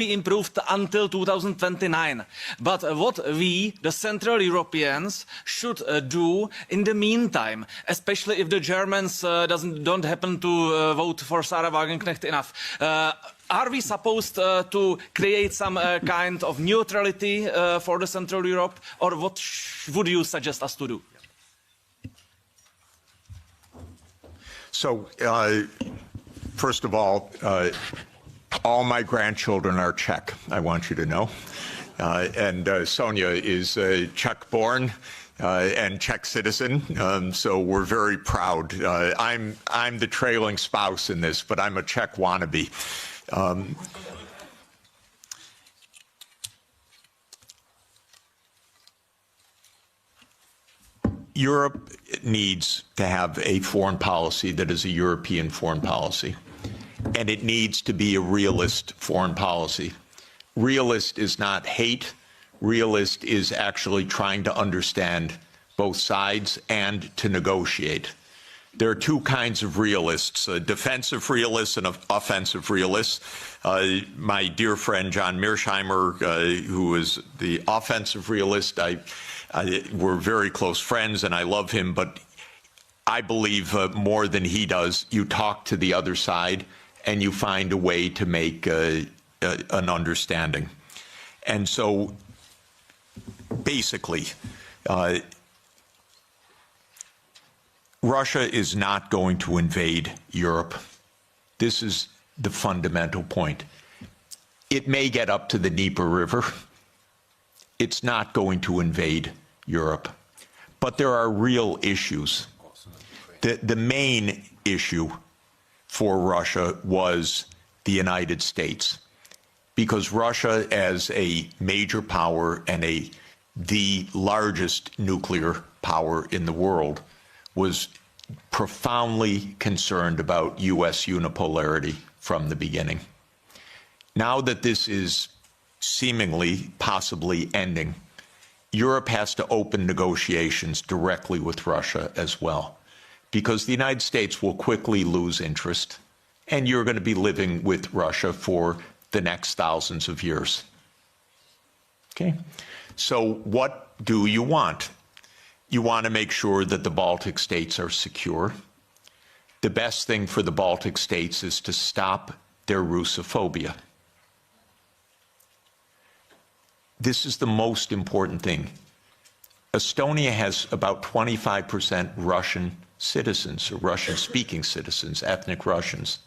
be improved until 2029. But what we, the Central Europeans, should do in the meantime, especially if the Germans don't happen to vote for Sarah Wagenknecht enough, are we supposed to create some kind of neutrality for the Central Europe, or what would you suggest us to do? So, first of all my grandchildren are Czech, I want you to know. And Sonia is Czech-born and Czech citizen, so we're very proud. I'm the trailing spouse in this, but I'm a Czech wannabe. Europe needs to have a foreign policy that is a European foreign policy, and it needs to be a realist foreign policy. Realist is not hate. Realist is actually trying to understand both sides and to negotiate. There are two kinds of realists, defensive realists and offensive realists. My dear friend John Mearsheimer, who is the offensive realist, we're very close friends and I love him, but I believe more than he does, you talk to the other side and you find a way to make an understanding. And so basically, Russia is not going to invade Europe. This is the fundamental point. It may get up to the Dnieper River. It's not going to invade Europe. But there are real issues. The main issue for Russia was the United States, because Russia, as a major power and the largest nuclear power in the world, was profoundly concerned about U.S. unipolarity from the beginning. Now that this is seemingly, possibly ending, Europe has to open negotiations directly with Russia as well, because the United States will quickly lose interest, and you're going to be living with Russia for the next thousands of years. Okay? So what do you want? You want to make sure that the Baltic states are secure. The best thing for the Baltic states is to stop their Russophobia. This is the most important thing. Estonia has about 25% Russian citizens, or Russian-speaking citizens, ethnic Russians.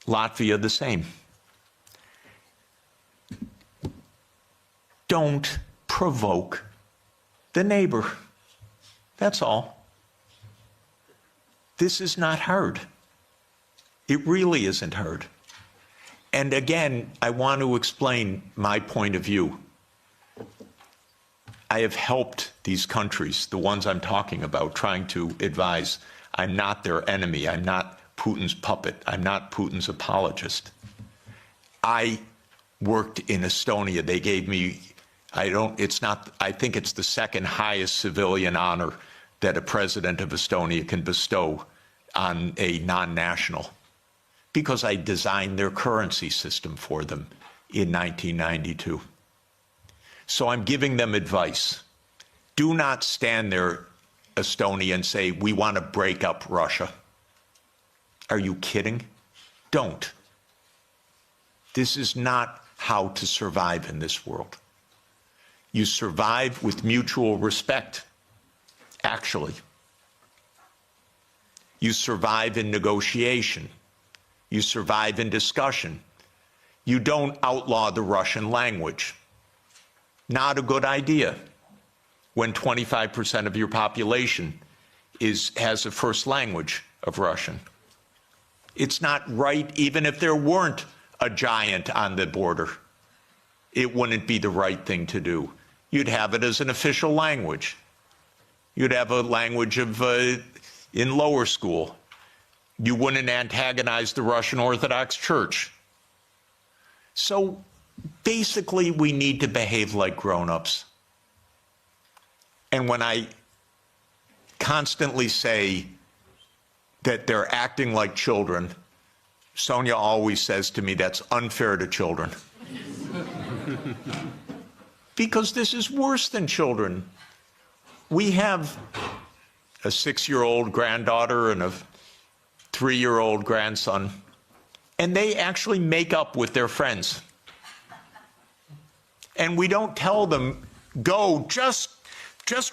Latvia, the same. Don't provoke the neighbor. That's all. This is not hard. It really isn't hard. And again, I want to explain my point of view. I have helped these countries, the ones I'm talking about, trying to advise. I'm not their enemy. I'm not Putin's puppet. I'm not Putin's apologist. I worked in Estonia. They gave me, I think it's the second highest civilian honor that a president of Estonia can bestow on a non-national, because I designed their currency system for them in 1992. So I'm giving them advice. Do not stand there, Estonia, and say, we want to break up Russia. Are you kidding? Don't. This is not how to survive in this world. You survive with mutual respect, actually. You survive in negotiation. You survive in discussion. You don't outlaw the Russian language. Not a good idea when 25% of your population has a first language of Russian. It's not right, even if there weren't a giant on the border. It wouldn't be the right thing to do. You'd have it as an official language. You'd have a language of in lower school. You wouldn't antagonize the Russian Orthodox Church. So basically, we need to behave like grown-ups. And when I constantly say that they're acting like children, Sonia always says to me, that's unfair to children. Because this is worse than children. We have a 6-year-old granddaughter and a 3-year-old grandson, and they actually make up with their friends. And we don't tell them, go, just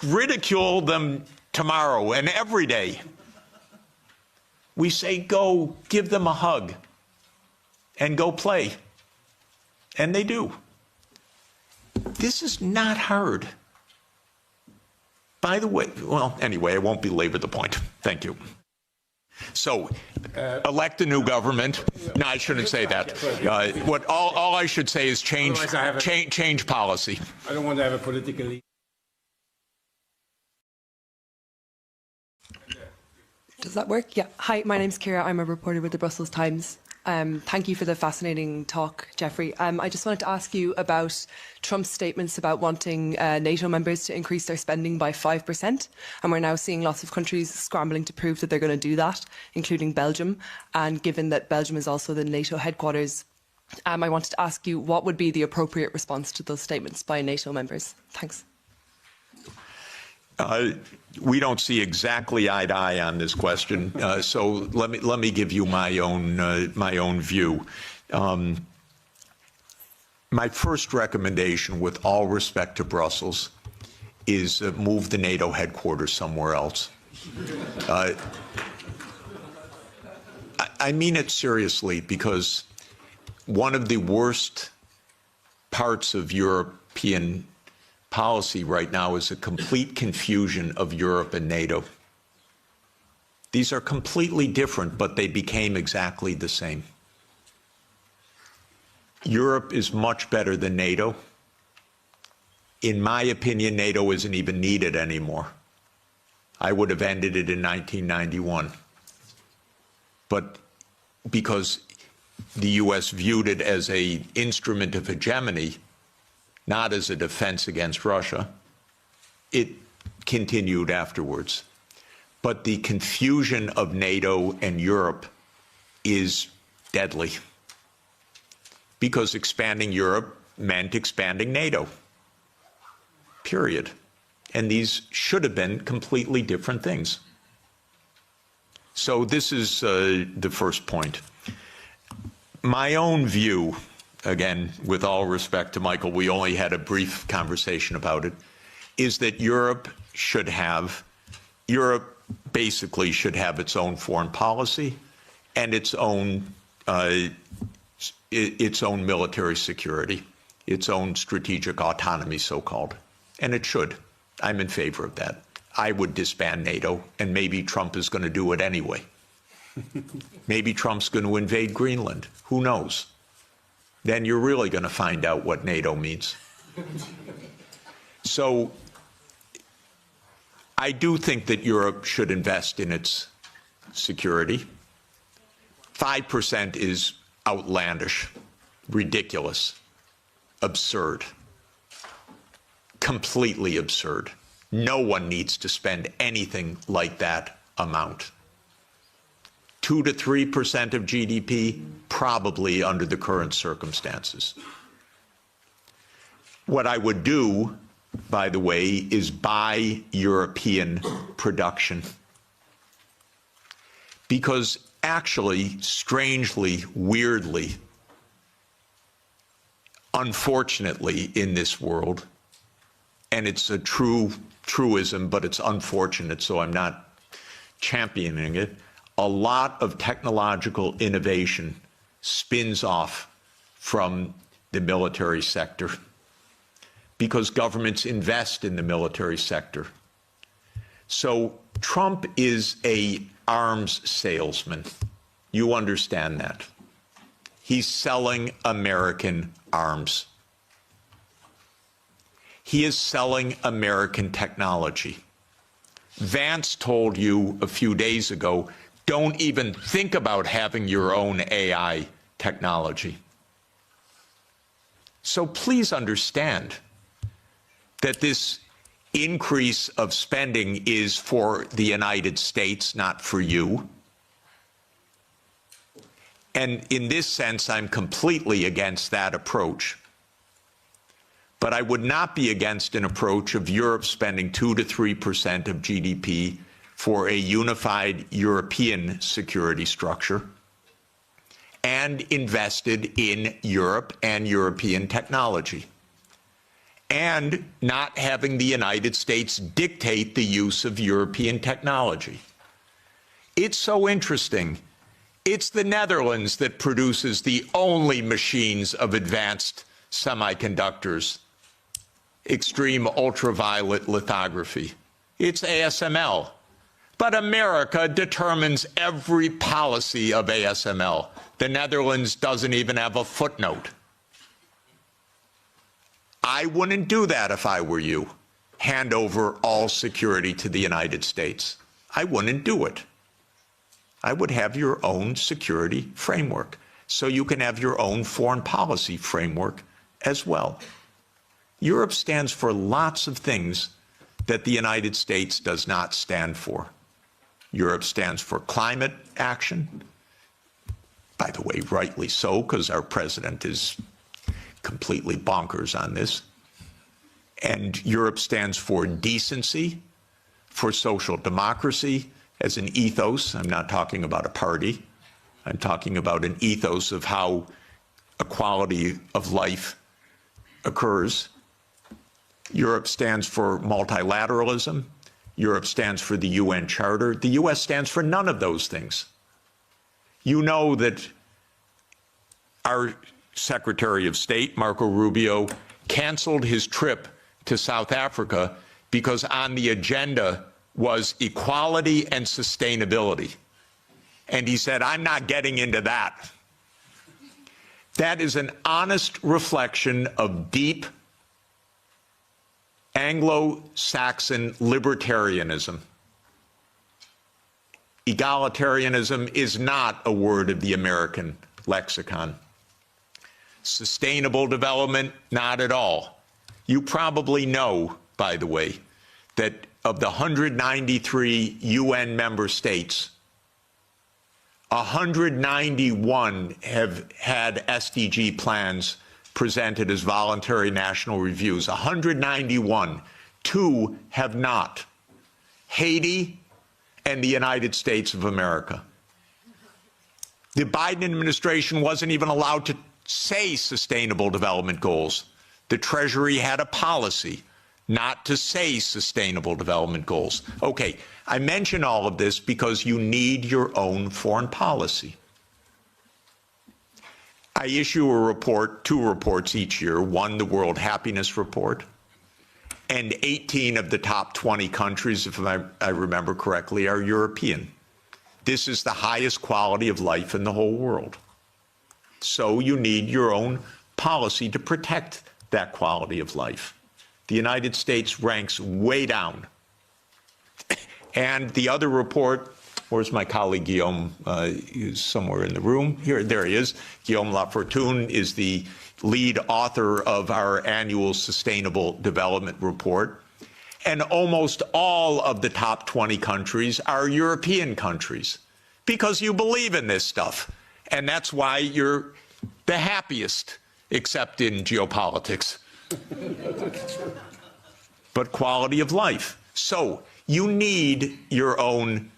ridicule them tomorrow and every day. We say, go, give them a hug and go play. And they do. This is not hard. By the way, well, anyway, I won't belabor the point. Thank you. So, elect a new government. No, I shouldn't say that. All I should say is change policy. I don't want to have a politically. Does that work? Yeah. Hi, my name's Ciara. I'm a reporter with the Brussels Times. Thank you for the fascinating talk, Jeffrey. I just wanted to ask you about Trump's statements about wanting NATO members to increase their spending by 5%. And we're now seeing lots of countries scrambling to prove that they're going to do that, including Belgium. And given that Belgium is also the NATO headquarters, I wanted to ask you what would be the appropriate response to those statements by NATO members? Thanks. We don't see exactly eye to eye on this question, so let me give you my own view. My first recommendation, with all respect to Brussels, is move the NATO headquarters somewhere else. I mean it seriously, because one of the worst parts of European policy right now is a complete confusion of Europe and NATO. These are completely different, but they became exactly the same. Europe is much better than NATO. In my opinion, NATO isn't even needed anymore. I would have ended it in 1991. But because the US viewed it as an instrument of hegemony, not as a defense against Russia, it continued afterwards. But the confusion of NATO and Europe is deadly, because expanding Europe meant expanding NATO, period. And these should have been completely different things. So this is the first point. My own view, again, with all respect to Michael, we only had a brief conversation about it, is that Europe basically should have its own foreign policy and its own military security, its own strategic autonomy, so-called. And it should. I'm in favor of that. I would disband NATO, and maybe Trump is going to do it anyway. Maybe Trump's going to invade Greenland. Who knows? Then you're really going to find out what NATO means. So I do think that Europe should invest in its security. 5% is outlandish, ridiculous, absurd, completely absurd. No one needs to spend anything like that amount. 2 to 3% of GDP, probably under the current circumstances. What I would do, by the way, is buy European production. Because actually, strangely, weirdly, unfortunately in this world, and it's a truism, but it's unfortunate, so I'm not championing it, a lot of technological innovation spins off from the military sector because governments invest in the military sector. So Trump is an arms salesman. You understand that. He's selling American arms. He is selling American technology. Vance told you a few days ago, don't even think about having your own AI technology. So please understand that this increase of spending is for the United States, not for you. And in this sense, I'm completely against that approach. But I would not be against an approach of Europe spending 2 to 3% of GDP for a unified European security structure and invested in Europe and European technology, and not having the United States dictate the use of European technology. It's so interesting. It's the Netherlands that produces the only machines of advanced semiconductors, extreme ultraviolet lithography. It's ASML. But America determines every policy of ASML. The Netherlands doesn't even have a footnote. I wouldn't do that if I were you. Hand over all security to the United States. I wouldn't do it. I would have your own security framework, so you can have your own foreign policy framework as well. Europe stands for lots of things that the United States does not stand for. Europe stands for climate action. By the way, rightly so, because our president is completely bonkers on this. And Europe stands for decency, for social democracy as an ethos. I'm not talking about a party. I'm talking about an ethos of how equality of life occurs. Europe stands for multilateralism. Europe stands for the UN Charter. The US stands for none of those things. You know that our Secretary of State, Marco Rubio, canceled his trip to South Africa because on the agenda was equality and sustainability. And he said, I'm not getting into that. That is an honest reflection of deep Anglo-Saxon libertarianism. Egalitarianism is not a word of the American lexicon. Sustainable development, not at all. You probably know, by the way, that of the 193 UN member states, 191 have had SDG plans presented as voluntary national reviews. 191. 2 have not. Haiti and the United States of America. The Biden administration wasn't even allowed to say sustainable development goals. The Treasury had a policy not to say sustainable development goals. Okay, I mention all of this because you need your own foreign policy. I issue a report, 2 reports each year, one the World Happiness Report, and 18 of the top 20 countries, if I remember correctly, are European. This is the highest quality of life in the whole world. So you need your own policy to protect that quality of life. The United States ranks way down. And the other report, where's my colleague Guillaume? He's somewhere in the room. Here, there he is. Guillaume Lafortune is the lead author of our annual Sustainable Development Report. And almost all of the top 20 countries are European countries because you believe in this stuff. And that's why you're the happiest, except in geopolitics. But quality of life. So you need your own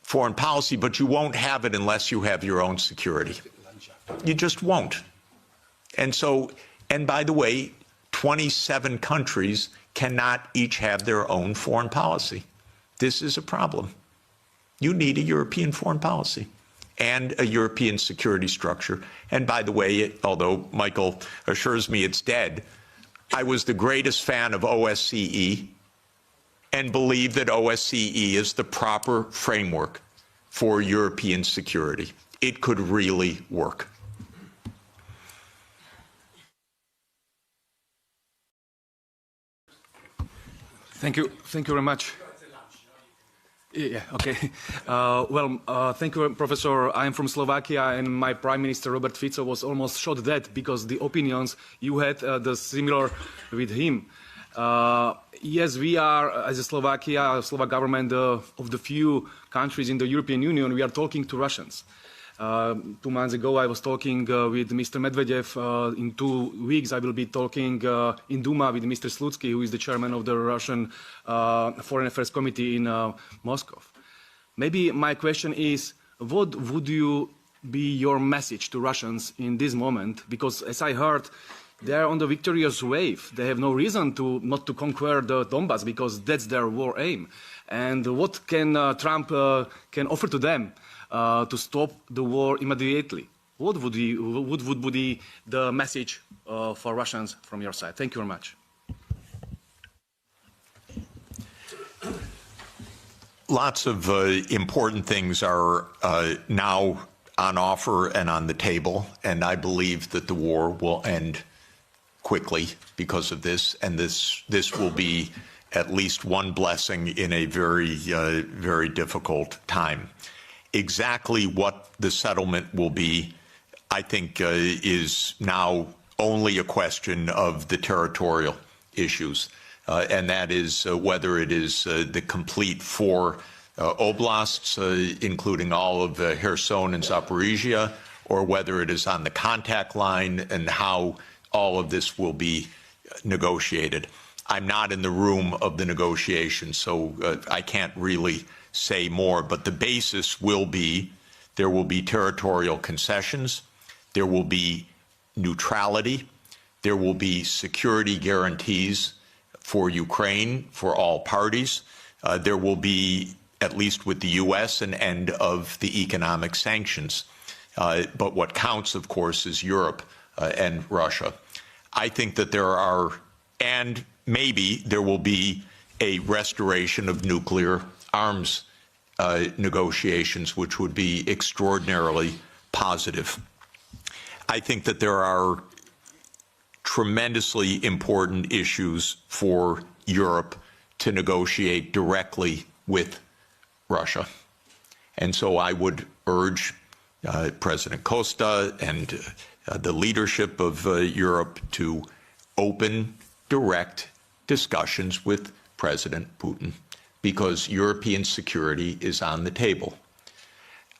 foreign policy, but you won't have it unless you have your own security. You just won't. And so, and by the way, 27 countries cannot each have their own foreign policy. This is a problem. You need a European foreign policy and a European security structure. And by the way, although Michael assures me it's dead, I was the greatest fan of OSCE and believe that OSCE is the proper framework for European security. It could really work. Thank you very much. Yeah, okay. Thank you, Professor. I'm from Slovakia, and my Prime Minister, Robert Fico, was almost shot dead because the opinions you had the similar with him. Yes, we are, as a Slovakia, Slovak government, of the few countries in the European Union, we are talking to Russians. 2 months ago, I was talking with Mr. Medvedev. In 2 weeks, I will be talking in Duma with Mr. Slutsky, who is the chairman of the Russian Foreign Affairs Committee in Moscow. Maybe my question is, what would be your message to Russians in this moment? Because as I heard, they are on the victorious wave. They have no reason not to conquer the Donbass because that's their war aim. And what can Trump can offer to them to stop the war immediately? What would be the message for Russians from your side? Thank you very much. Lots of important things are now on offer and on the table, and I believe that the war will end quickly because of this, and this will be at least one blessing in a very difficult time. Exactly what the settlement will be, I think, is now only a question of the territorial issues, and that is whether it is the complete 4 oblasts, including all of Kherson and Zaporizhia, or whether it is on the contact line and how all of this will be negotiated. I'm not in the room of the negotiations, so I can't really say more, but the basis will be there will be territorial concessions, there will be neutrality, there will be security guarantees for Ukraine, for all parties. There will be, at least with the U.S., an end of the economic sanctions. But what counts, of course, is Europe and Russia. I think that there are, and maybe there will be a restoration of nuclear arms negotiations, which would be extraordinarily positive. I think that there are tremendously important issues for Europe to negotiate directly with Russia. And so I would urge President Costa and the leadership of Europe to open direct discussions with President Putin, because European security is on the table.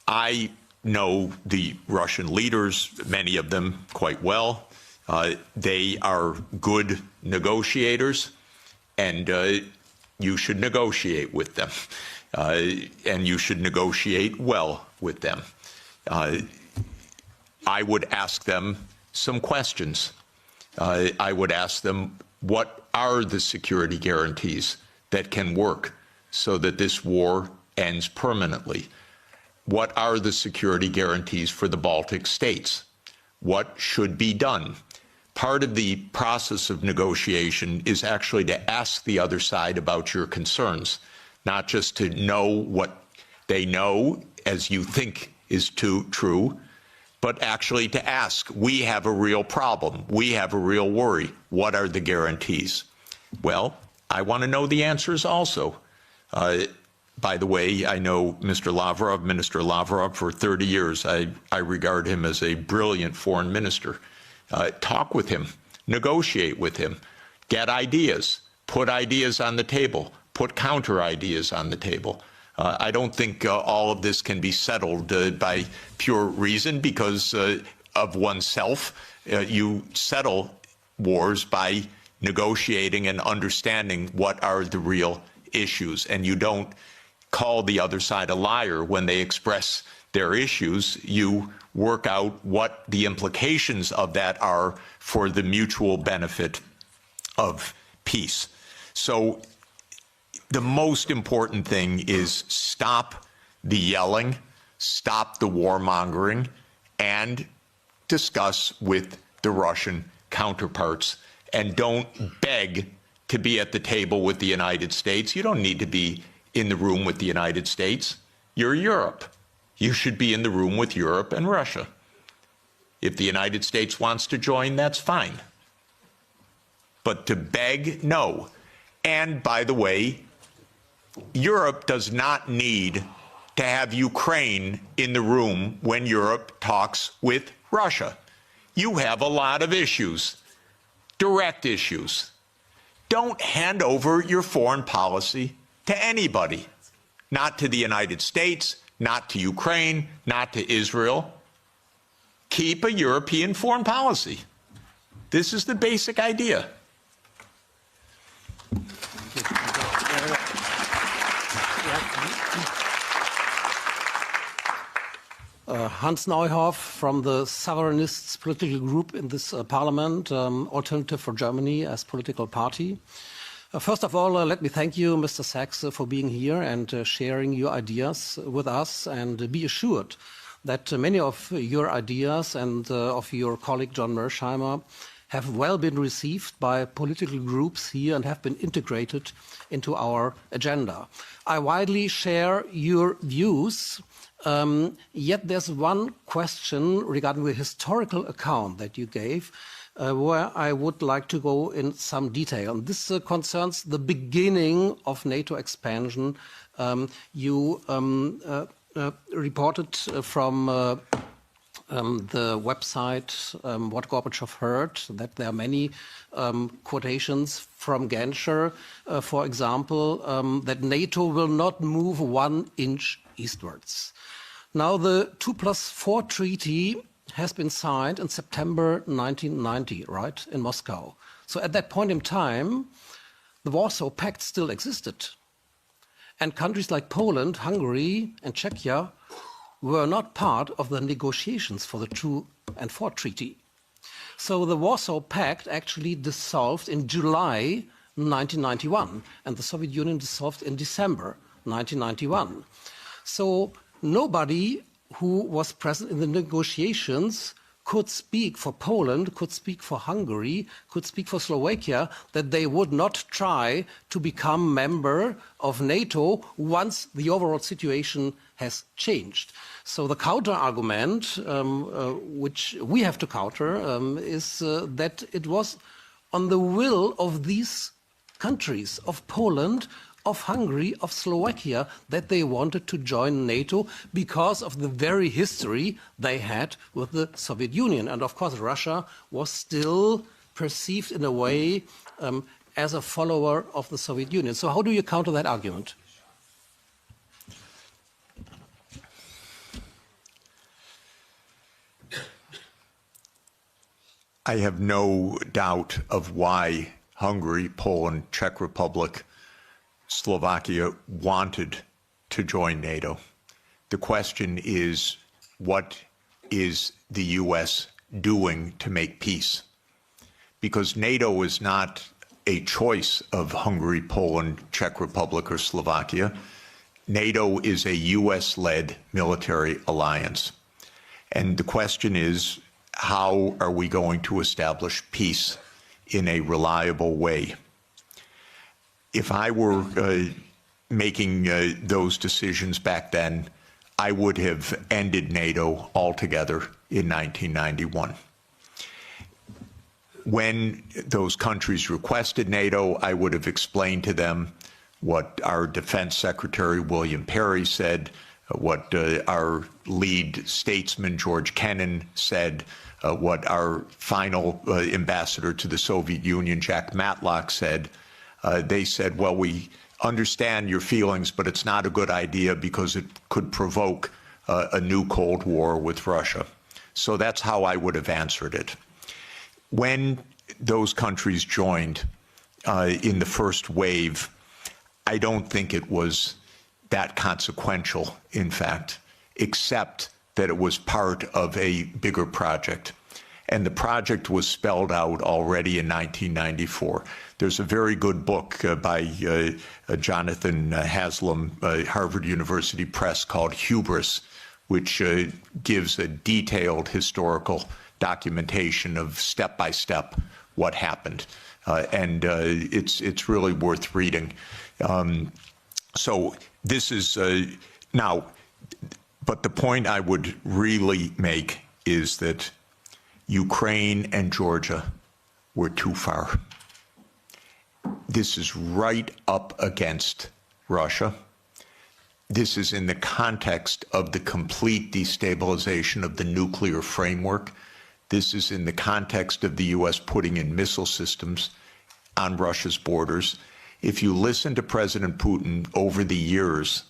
I know the Russian leaders, many of them quite well. They are good negotiators, and you should negotiate with them, and you should negotiate well with them. I would ask them some questions. I would ask them, what are the security guarantees that can work so that this war ends permanently? What are the security guarantees for the Baltic states? What should be done? Part of the process of negotiation is actually to ask the other side about your concerns, not just to know what they know as you think is true, but actually to ask, we have a real problem, we have a real worry, what are the guarantees? Well, I want to know the answers also. By the way, I know Minister Lavrov, for 30 years. I regard him as a brilliant foreign minister. Talk with him, negotiate with him, get ideas, put ideas on the table, put counter ideas on the table. I don't think all of this can be settled by pure reason because of oneself. You settle wars by negotiating and understanding what are the real issues, and you don't call the other side a liar when they express their issues. You work out what the implications of that are for the mutual benefit of peace. So the most important thing is stop the yelling, stop the warmongering, and discuss with the Russian counterparts. And don't beg to be at the table with the United States. You don't need to be in the room with the United States. You're Europe. You should be in the room with Europe and Russia. If the United States wants to join, that's fine. But to beg, no. And by the way, Europe does not need to have Ukraine in the room when Europe talks with Russia. You have a lot of issues, direct issues. Don't hand over your foreign policy to anybody, not to the United States, not to Ukraine, not to Israel. Keep a European foreign policy. This is the basic idea. Hans Neuhoff from the Sovereignists political group in this parliament, Alternative for Germany as political party. First of all, let me thank you, Mr. Sachs, for being here and sharing your ideas with us, and be assured that many of your ideas and of your colleague John Mersheimer have well been received by political groups here and have been integrated into our agenda. I widely share your views, yet there's one question regarding the historical account that you gave where I would like to go in some detail. And this concerns the beginning of NATO expansion. You reported from the website What Gorbachev Heard that there are many quotations from Genscher, for example, that NATO will not move 1 inch eastwards. Now, the 2+4 treaty has been signed in September 1990, right, in Moscow. So at that point in time, the Warsaw Pact still existed. And countries like Poland, Hungary, and Czechia were not part of the negotiations for the 2 and 4 treaty. So the Warsaw Pact actually dissolved in July 1991, and the Soviet Union dissolved in December 1991. So nobody who was present in the negotiations could speak for Poland, could speak for Hungary, could speak for Slovakia, that they would not try to become member of NATO once the overall situation has changed. So the counter-argument, which we have to counter, is that it was on the will of these countries, of Poland, of Hungary, of Slovakia, that they wanted to join NATO because of the very history they had with the Soviet Union. And of course, Russia was still perceived in a way as a follower of the Soviet Union. So how do you counter that argument? I have no doubt of why Hungary, Poland, Czech Republic, Slovakia wanted to join NATO. The question is, what is the U.S. doing to make peace? Because NATO is not a choice of Hungary, Poland, Czech Republic, or Slovakia. NATO is a U.S.-led military alliance. And the question is, how are we going to establish peace in a reliable way? If I were making those decisions back then, I would have ended NATO altogether in 1991. When those countries requested NATO, I would have explained to them what our Defense Secretary William Perry said, what our lead statesman George Kennan said, what our final ambassador to the Soviet Union, Jack Matlock, said. They said, well, we understand your feelings, but it's not a good idea because it could provoke a new Cold War with Russia. So that's how I would have answered it. When those countries joined in the first wave, I don't think it was that consequential, in fact, except that it was part of a bigger project. And the project was spelled out already in 1994. There's a very good book by Jonathan Haslam, Harvard University Press, called Hubris, which gives a detailed historical documentation of step-by-step what happened. And it's really worth reading. So this is now, but the point I would really make is that Ukraine and Georgia were too far. This is right up against Russia. This is in the context of the complete destabilization of the nuclear framework. This is in the context of the U.S. putting in missile systems on Russia's borders. If you listen to President Putin over the years,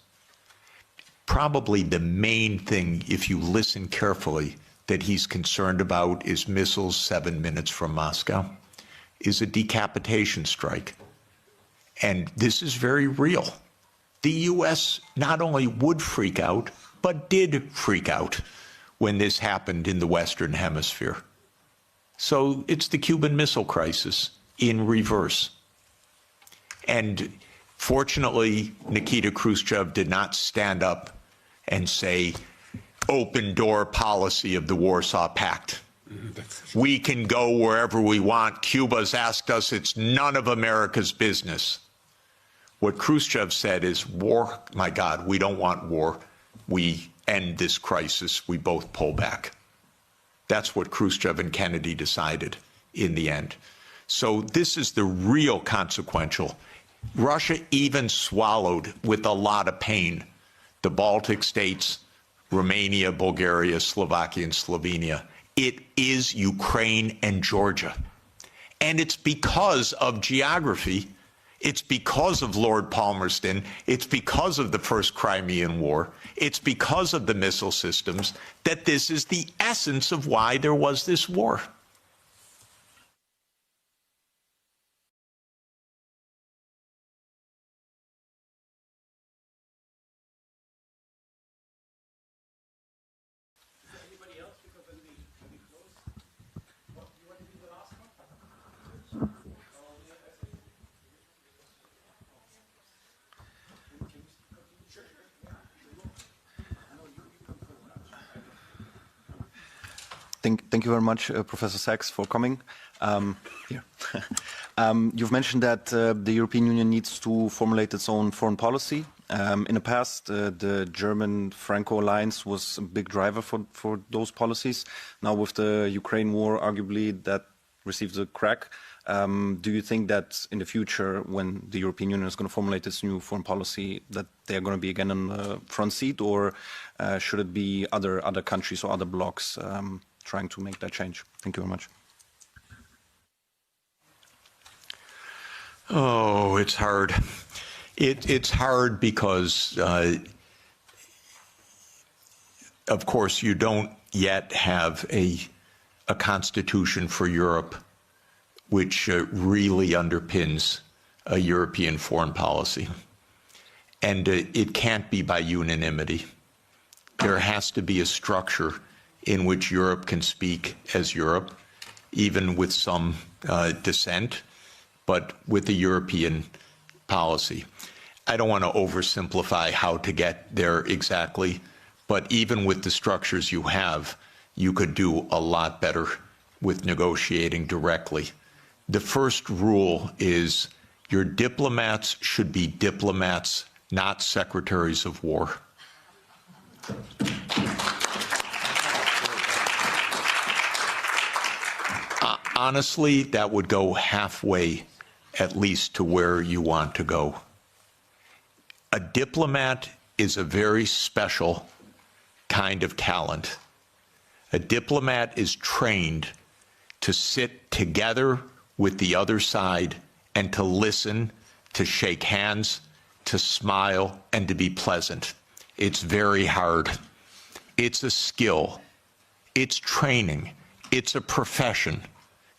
Probably the main thing, if you listen carefully, that he's concerned about is missiles 7 minutes from Moscow, is a decapitation strike. And this is very real. The U.S. not only would freak out, but did freak out when this happened in the Western Hemisphere. So it's the Cuban Missile Crisis in reverse. And fortunately, Nikita Khrushchev did not stand up and say, open door policy of the Warsaw Pact. We can go wherever we want. Cuba's asked us, it's none of America's business. What Khrushchev said is, war, my God, we don't want war. We end this crisis. We both pull back. That's what Khrushchev and Kennedy decided in the end. So this is the real consequential. Russia even swallowed with a lot of pain the Baltic states, Romania, Bulgaria, Slovakia, and Slovenia. It is Ukraine and Georgia. And it's because of geography. It's because of Lord Palmerston. It's because of the First Crimean War. It's because of the missile systems that this is the essence of why there was this war. Thank you very much, Professor Sachs, for coming. You've mentioned that the European Union needs to formulate its own foreign policy. In the past, the German-Franco alliance was a big driver for those policies. Now, with the Ukraine war, arguably that received a crack. Do you think that in the future, when the European Union is going to formulate its new foreign policy, that they are going to be again in the front seat, or should it be other countries or other blocs trying to make that change? Thank you very much. Oh, it's hard. It's hard because, of course, you don't yet have a constitution for Europe which really underpins a European foreign policy. And it can't be by unanimity. There has to be a structure in which Europe can speak as Europe, even with some dissent, but with a European policy. I don't want to oversimplify how to get there exactly, but even with the structures you have, you could do a lot better with negotiating directly. The first rule is your diplomats should be diplomats, not secretaries of war. Honestly, that would go halfway, at least, to where you want to go. A diplomat is a very special kind of talent. A diplomat is trained to sit together with the other side and to listen, to shake hands, to smile, and to be pleasant. It's very hard. It's a skill. It's training. It's a profession.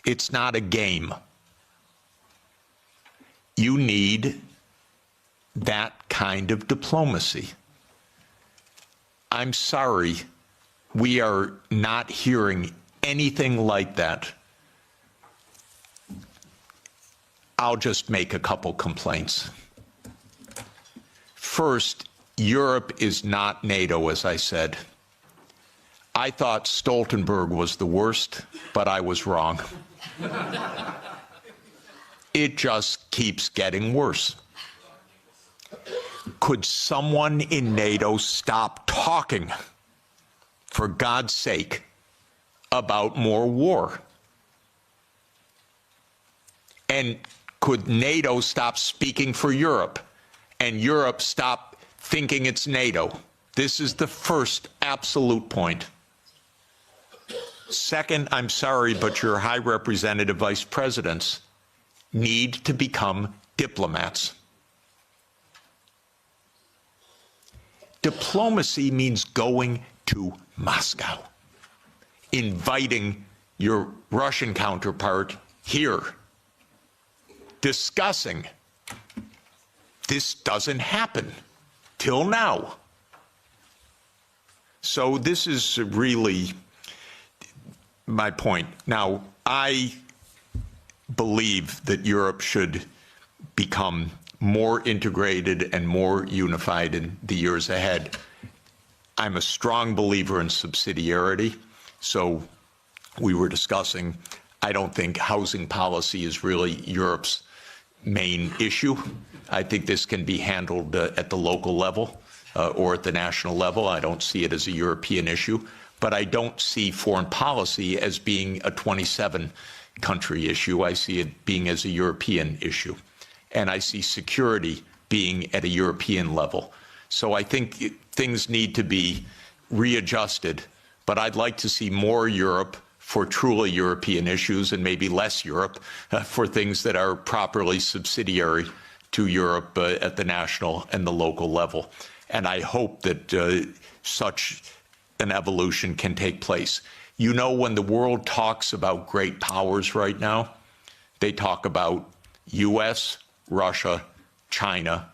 It's not a game. You need that kind of diplomacy. I'm sorry, we are not hearing anything like that. I'll just make a couple complaints. First, Europe is not NATO, as I said. I thought Stoltenberg was the worst, but I was wrong. It just keeps getting worse. Could someone in NATO stop talking, for God's sake, about more war? And could NATO stop speaking for Europe, and Europe stop thinking it's NATO? This is the first absolute point. Second, I'm sorry, but your High Representative Vice Presidents need to become diplomats. Diplomacy means going to Moscow, inviting your Russian counterpart here, discussing. This doesn't happen till now. So this is really my point. Now, I believe that Europe should become more integrated and more unified in the years ahead. I'm a strong believer in subsidiarity. So we were discussing, I don't think housing policy is really Europe's main issue. I think this can be handled at the local level or at the national level. I don't see it as a European issue, but I don't see foreign policy as being a 27-country issue. I see it being as a European issue. And I see security being at a European level. So I think things need to be readjusted, but I'd like to see more Europe for truly European issues and maybe less Europe for things that are properly subsidiary to Europe at the national and the local level. And I hope that such an evolution can take place. You know, when the world talks about great powers right now, they talk about US, Russia, China,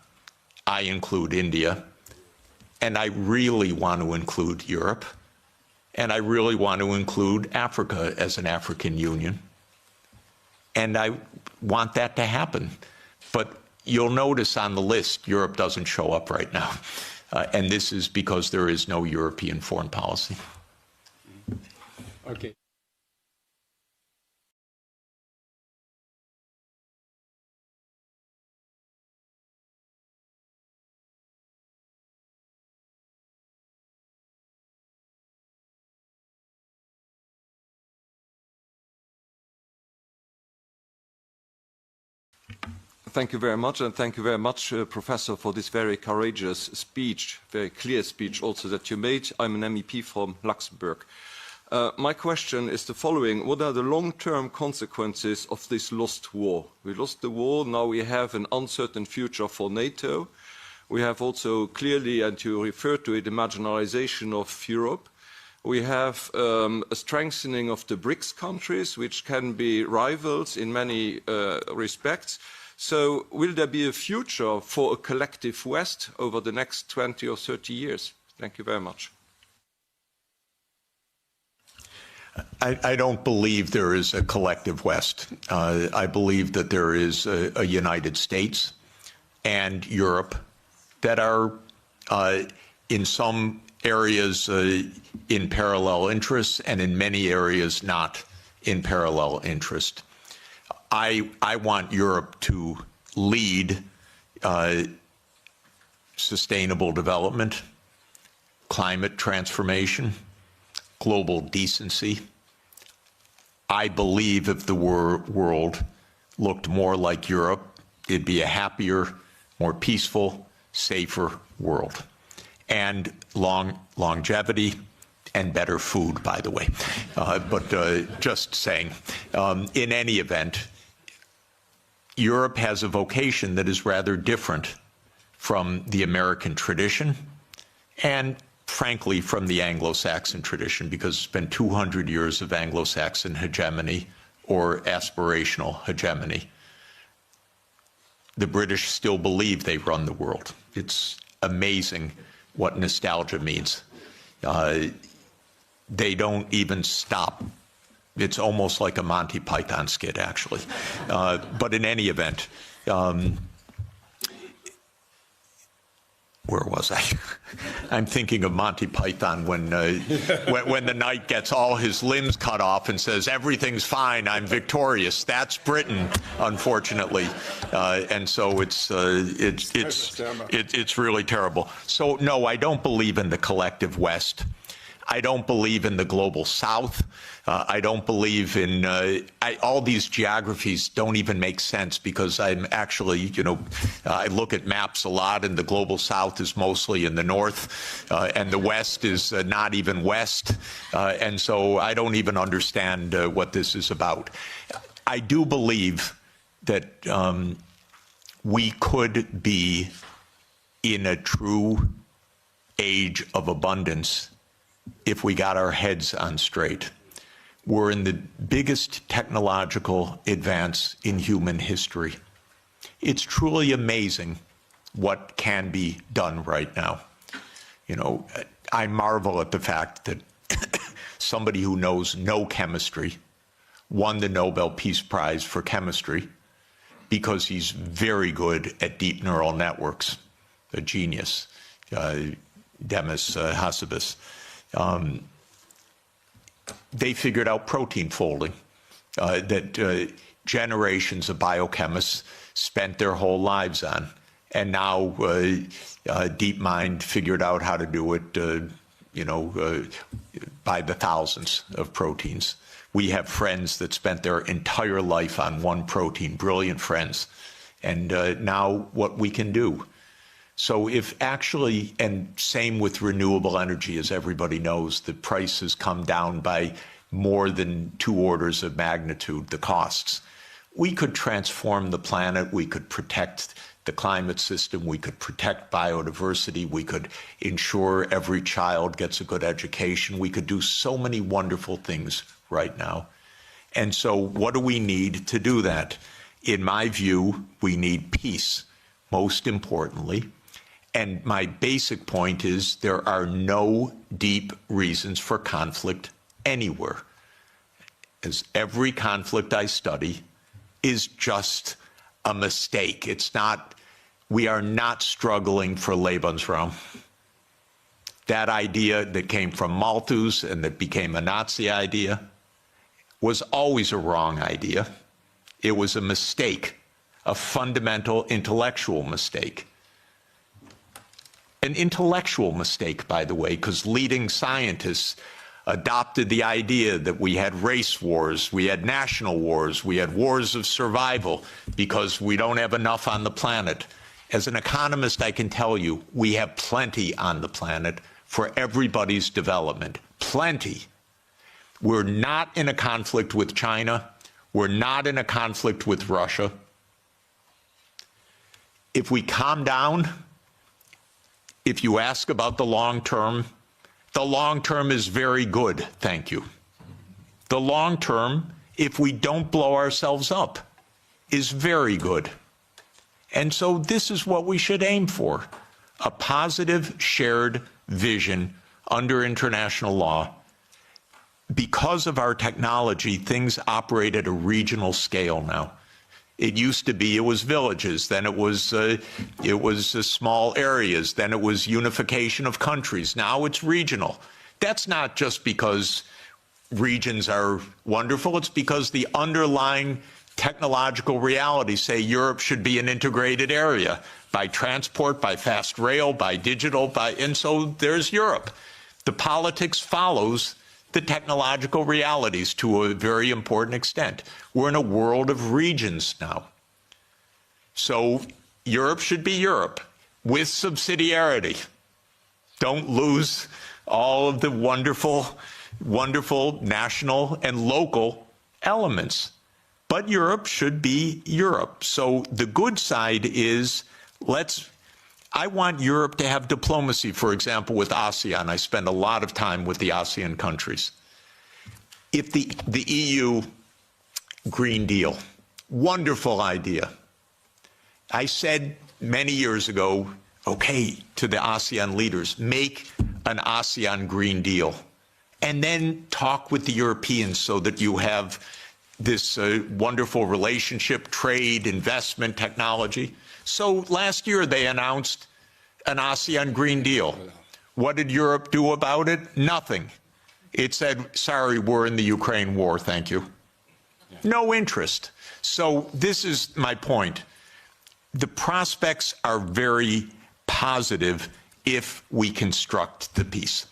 I include India, and I really want to include Europe, and I really want to include Africa as an African Union, and I want that to happen. But you'll notice on the list, Europe doesn't show up right now, and this is because there is no European foreign policy. Okay. Thank you very much, and thank you very much, Professor, for this very courageous speech, very clear speech also that you made. I'm an MEP from Luxembourg. My question is the following. What are the long-term consequences of this lost war? We lost the war, now we have an uncertain future for NATO. We have also clearly, and you referred to it, the marginalization of Europe. We have a strengthening of the BRICS countries, which can be rivals in many respects. So will there be a future for a collective West over the next 20 or 30 years? Thank you very much. I don't believe there is a collective West. I believe that there is a United States and Europe that are in some areas in parallel interests and in many areas not in parallel interest. I want Europe to lead sustainable development, climate transformation, global decency. I believe if the world looked more like Europe, it'd be a happier, more peaceful, safer world. And longevity and better food, by the way. But just saying, in any event, Europe has a vocation that is rather different from the American tradition and, frankly, from the Anglo-Saxon tradition, because it's been 200 years of Anglo-Saxon hegemony or aspirational hegemony. The British still believe they run the world. It's amazing what nostalgia means. They don't even stop. It's almost like a Monty Python skit, actually. But in any event, where was I? I'm thinking of Monty Python when the knight gets all his limbs cut off and says, "Everything's fine, I'm victorious." That's Britain, unfortunately, and so it's really terrible. So no, I don't believe in the collective West. I don't believe in the global South. I don't believe in all these geographies don't even make sense, because I'm actually, I look at maps a lot, and the global South is mostly in the north, and the West is not even west. And so I don't even understand what this is about. I do believe that we could be in a true age of abundance if we got our heads on straight. We're in the biggest technological advance in human history. It's truly amazing what can be done right now. You know, I marvel at the fact that somebody who knows no chemistry won the Nobel Peace Prize for chemistry because he's very good at deep neural networks, a genius, Demis Hassabis. They figured out protein folding that generations of biochemists spent their whole lives on. And now DeepMind figured out how to do it, by the thousands of proteins. We have friends that spent their entire life on one protein, brilliant friends. And now what we can do. So if actually, and same with renewable energy, as everybody knows, the price has come down by more than 2 orders of magnitude, the costs. We could transform the planet, we could protect the climate system, we could protect biodiversity, we could ensure every child gets a good education, we could do so many wonderful things right now. And so what do we need to do that? In my view, we need peace, most importantly. And my basic point is there are no deep reasons for conflict anywhere. As every conflict I study is just a mistake. It's not, we are not struggling for Lebensraum. That idea that came from Malthus and that became a Nazi idea was always a wrong idea. It was a mistake, a fundamental intellectual mistake. An intellectual mistake, by the way, because leading scientists adopted the idea that we had race wars, we had national wars, we had wars of survival because we don't have enough on the planet. As an economist, I can tell you, we have plenty on the planet for everybody's development. Plenty. We're not in a conflict with China. We're not in a conflict with Russia. If we calm down, if you ask about the long term is very good, thank you. The long term, if we don't blow ourselves up, is very good. And so this is what we should aim for, a positive shared vision under international law. Because of our technology, things operate at a regional scale now. It used to be, it was villages, then it was small areas, then it was unification of countries. Now it's regional. That's not just because regions are wonderful, it's because the underlying technological realities say Europe should be an integrated area by transport, by fast rail, by digital, and so there's Europe. The politics follows the technological realities to a very important extent. We're in a world of regions now. So Europe should be Europe with subsidiarity. Don't lose all of the wonderful, wonderful national and local elements. But Europe should be Europe. So the good side is, I want Europe to have diplomacy, for example, with ASEAN. I spend a lot of time with the ASEAN countries. If the EU Green Deal, wonderful idea. I said many years ago, okay, to the ASEAN leaders, make an ASEAN Green Deal, and then talk with the Europeans so that you have this wonderful relationship, trade, investment, technology. So last year they announced an ASEAN Green Deal. What did Europe do about it? Nothing. It said, sorry, we're in the Ukraine war, thank you. No interest. So this is my point. The prospects are very positive if we construct the peace.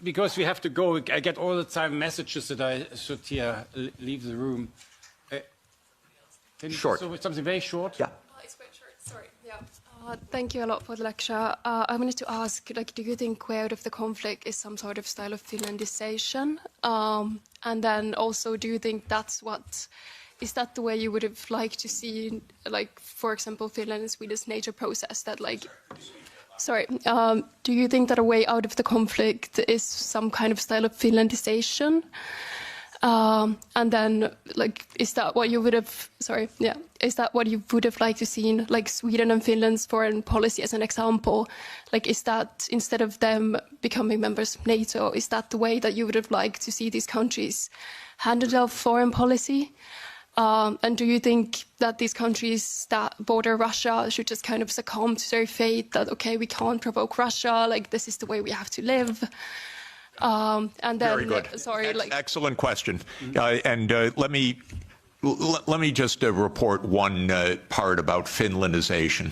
Because we have to go, I get all the time messages that I should leave the room. Can you Short. So something very short? Yeah. It's quite short. Sorry. Yeah. Thank you a lot for the lecture. I wanted to ask, do you think way out of the conflict is some sort of style of Finlandization? And then also, do you think that's what is that the way you would have liked to see, like, for example, Finland and Sweden's NATO process? That, like, sorry, do you think that a way out of the conflict is some kind of style of Finlandization? And then, like, is that what you would have? Sorry, yeah, is that what you would have liked to see in, like, Sweden and Finland's foreign policy as an example? Like, is that instead of them becoming members of NATO, is that the way that you would have liked to see these countries handle their foreign policy? And do you think that these countries that border Russia should just kind of succumb to their fate? That okay, we can't provoke Russia. Like, this is the way we have to live. And then, very good. Sorry, excellent question. Let me just report one part about Finlandization.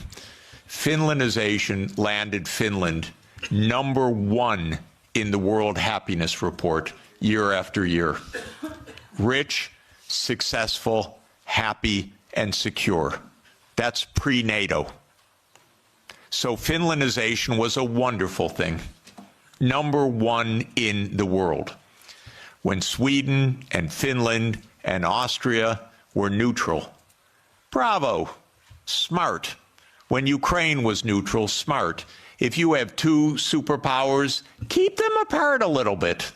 Finlandization landed Finland #1 in the World Happiness Report year after year. Rich, successful, happy, and secure. That's pre-NATO. So Finlandization was a wonderful thing. #1 in the world. When Sweden and Finland and Austria were neutral. Bravo, smart. When Ukraine was neutral, smart. If you have two superpowers, keep them apart a little bit.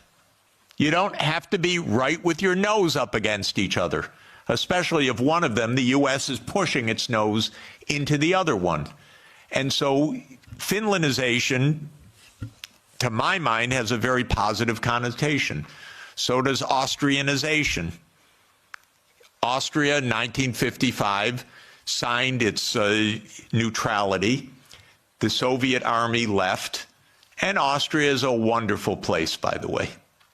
You don't have to be right with your nose up against each other, especially if one of them, the US, is pushing its nose into the other one. And so Finlandization, to my mind, has a very positive connotation. So does Austrianization. Austria, in 1955, signed its neutrality. The Soviet army left. And Austria is a wonderful place, by the way.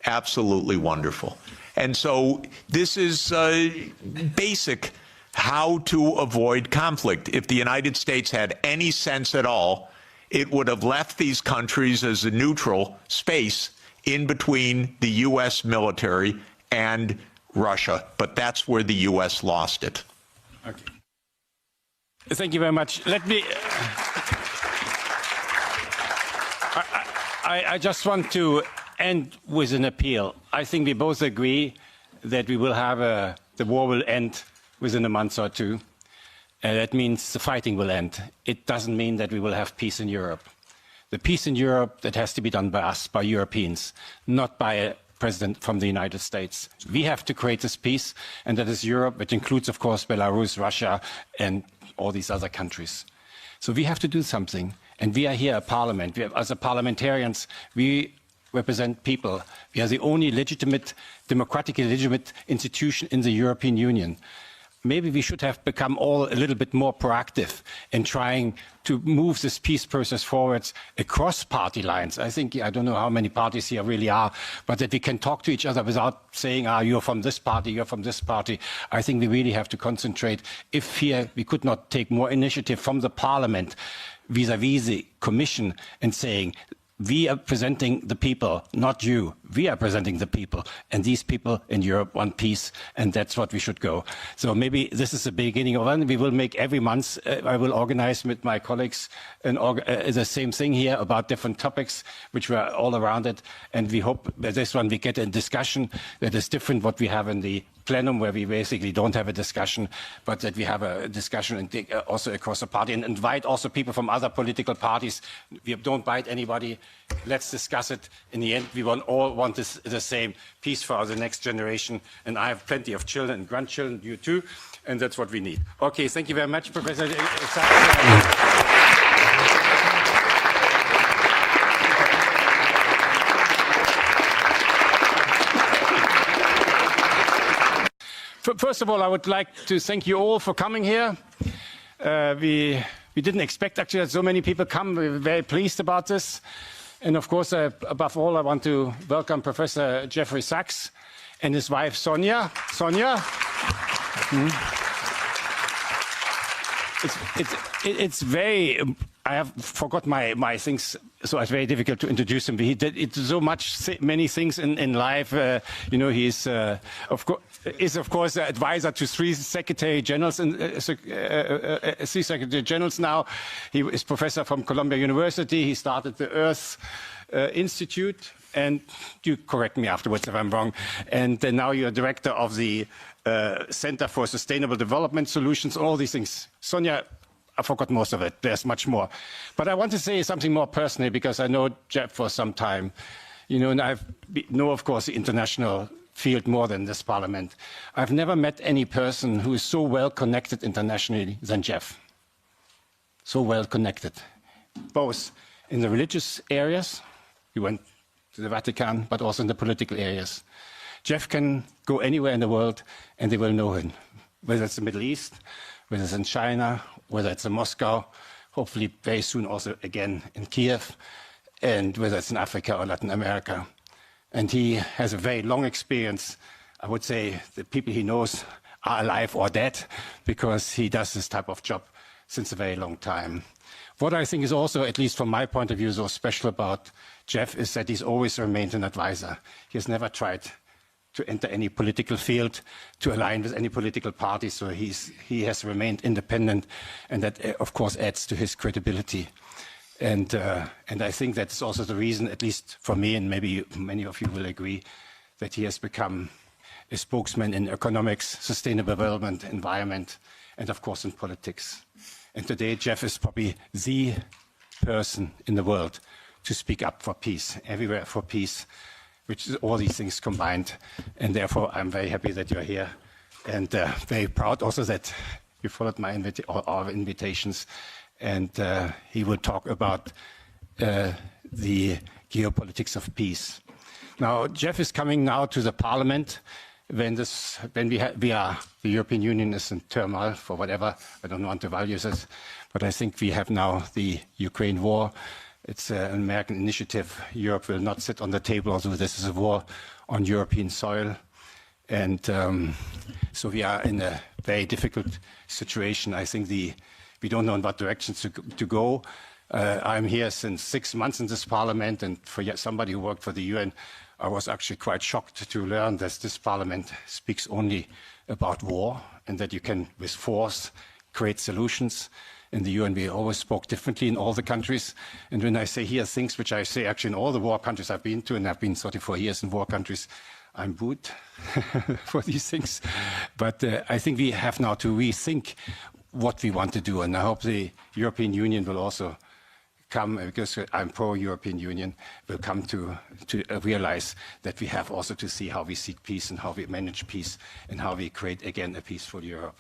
Absolutely wonderful. And so this is basic how to avoid conflict. If the United States had any sense at all, it would have left these countries as a neutral space in between the U.S. military and Russia. But that's where the U.S. lost it. Okay. Thank you very much. Let me... I just want to end with an appeal. I think we both agree that we will have the war will end within a month or two. That means the fighting will end. It doesn't mean that we will have peace in Europe. The peace in Europe, that has to be done by us, by Europeans, not by a president from the United States. We have to create this peace, and that is Europe, which includes, of course, Belarus, Russia, and all these other countries. So we have to do something. And we are here, a parliament. As a parliamentarians, we represent people. We are the only legitimate, democratically legitimate institution in the European Union. Maybe we should have become all a little bit more proactive in trying to move this peace process forwards across party lines. I think, I don't know how many parties here really are, but that we can talk to each other without saying, you're from this party, you're from this party. I think we really have to concentrate. If here we could not take more initiative from the parliament vis-à-vis the commission and saying, we are presenting the people, not you. We are presenting the people. And these people in Europe want peace, and that's what we should go. So maybe this is the beginning of one. We will make every month, I will organize with my colleagues the same thing here about different topics, which were all around it. And we hope that this one we get a discussion that is different what we have in the plenum, where we basically don't have a discussion, but that we have a discussion and also across the party, and invite also people from other political parties. We don't bite anybody. Let's discuss it. In the end, we all want the same peace for the next generation. And I have plenty of children and grandchildren, you too, and that's what we need. Okay, thank you very much, Professor Sachs. First of all, I would like to thank you all for coming here. We didn't expect actually that so many people come. We're very pleased about this. And of course, above all, I want to welcome Professor Jeffrey Sachs and his wife, Sonia. Sonia? It's very... I have forgot my things, so it's very difficult to introduce him. He did so many things in life. You know, he's of course the advisor to three secretary generals now. He is professor from Columbia University. He started the Earth Institute and you correct me afterwards if I'm wrong. And now you're director of the Center for Sustainable Development Solutions, all these things. Sonja, I forgot most of it. There's much more. But I want to say something more personally, because I know Jeff for some time, you know, and I know, of course, the international field more than this parliament. I've never met any person who is so well connected internationally than Jeff. So well connected, both in the religious areas, he went to the Vatican, but also in the political areas. Jeff can go anywhere in the world and they will know him, whether it's the Middle East, whether it's in China, whether it's in Moscow, hopefully very soon also again in Kiev, and whether it's in Africa or Latin America. And he has a very long experience. I would say the people he knows are alive or dead, because he does this type of job since a very long time. What I think is also, at least from my point of view, so special about Jeff is that he's always remained an advisor. He has never tried to enter any political field, to align with any political party, so he has remained independent, and that, of course, adds to his credibility. And I think that's also the reason, at least for me, and maybe many of you will agree, that he has become a spokesman in economics, sustainable development, environment, and of course in politics. And today, Jeff is probably the person in the world to speak up for peace, everywhere for peace, which is all these things combined. And therefore, I'm very happy that you're here, and very proud also that you followed my our invitations. And he will talk about the geopolitics of peace. Now, Jeff is coming now to the Parliament when we are, the European Union is in turmoil for whatever, I don't want to value this, but I think we have now the Ukraine war. It's an American initiative. Europe will not sit on the table, although this is a war on European soil. And so we are in a very difficult situation. I think we don't know in what directions to go. I'm here since 6 months in this parliament, and for somebody who worked for the UN, I was actually quite shocked to learn that this parliament speaks only about war, and that you can, with force, create solutions. In the UN, we always spoke differently in all the countries. And when I say here things which I say actually in all the war countries I've been to, and I've been 34 years in war countries, I'm booed for these things. But I think we have now to rethink what we want to do. And I hope the European Union will also come, because I'm pro-European Union, will come to realize that we have also to see how we seek peace and how we manage peace and how we create, again, a peaceful Europe.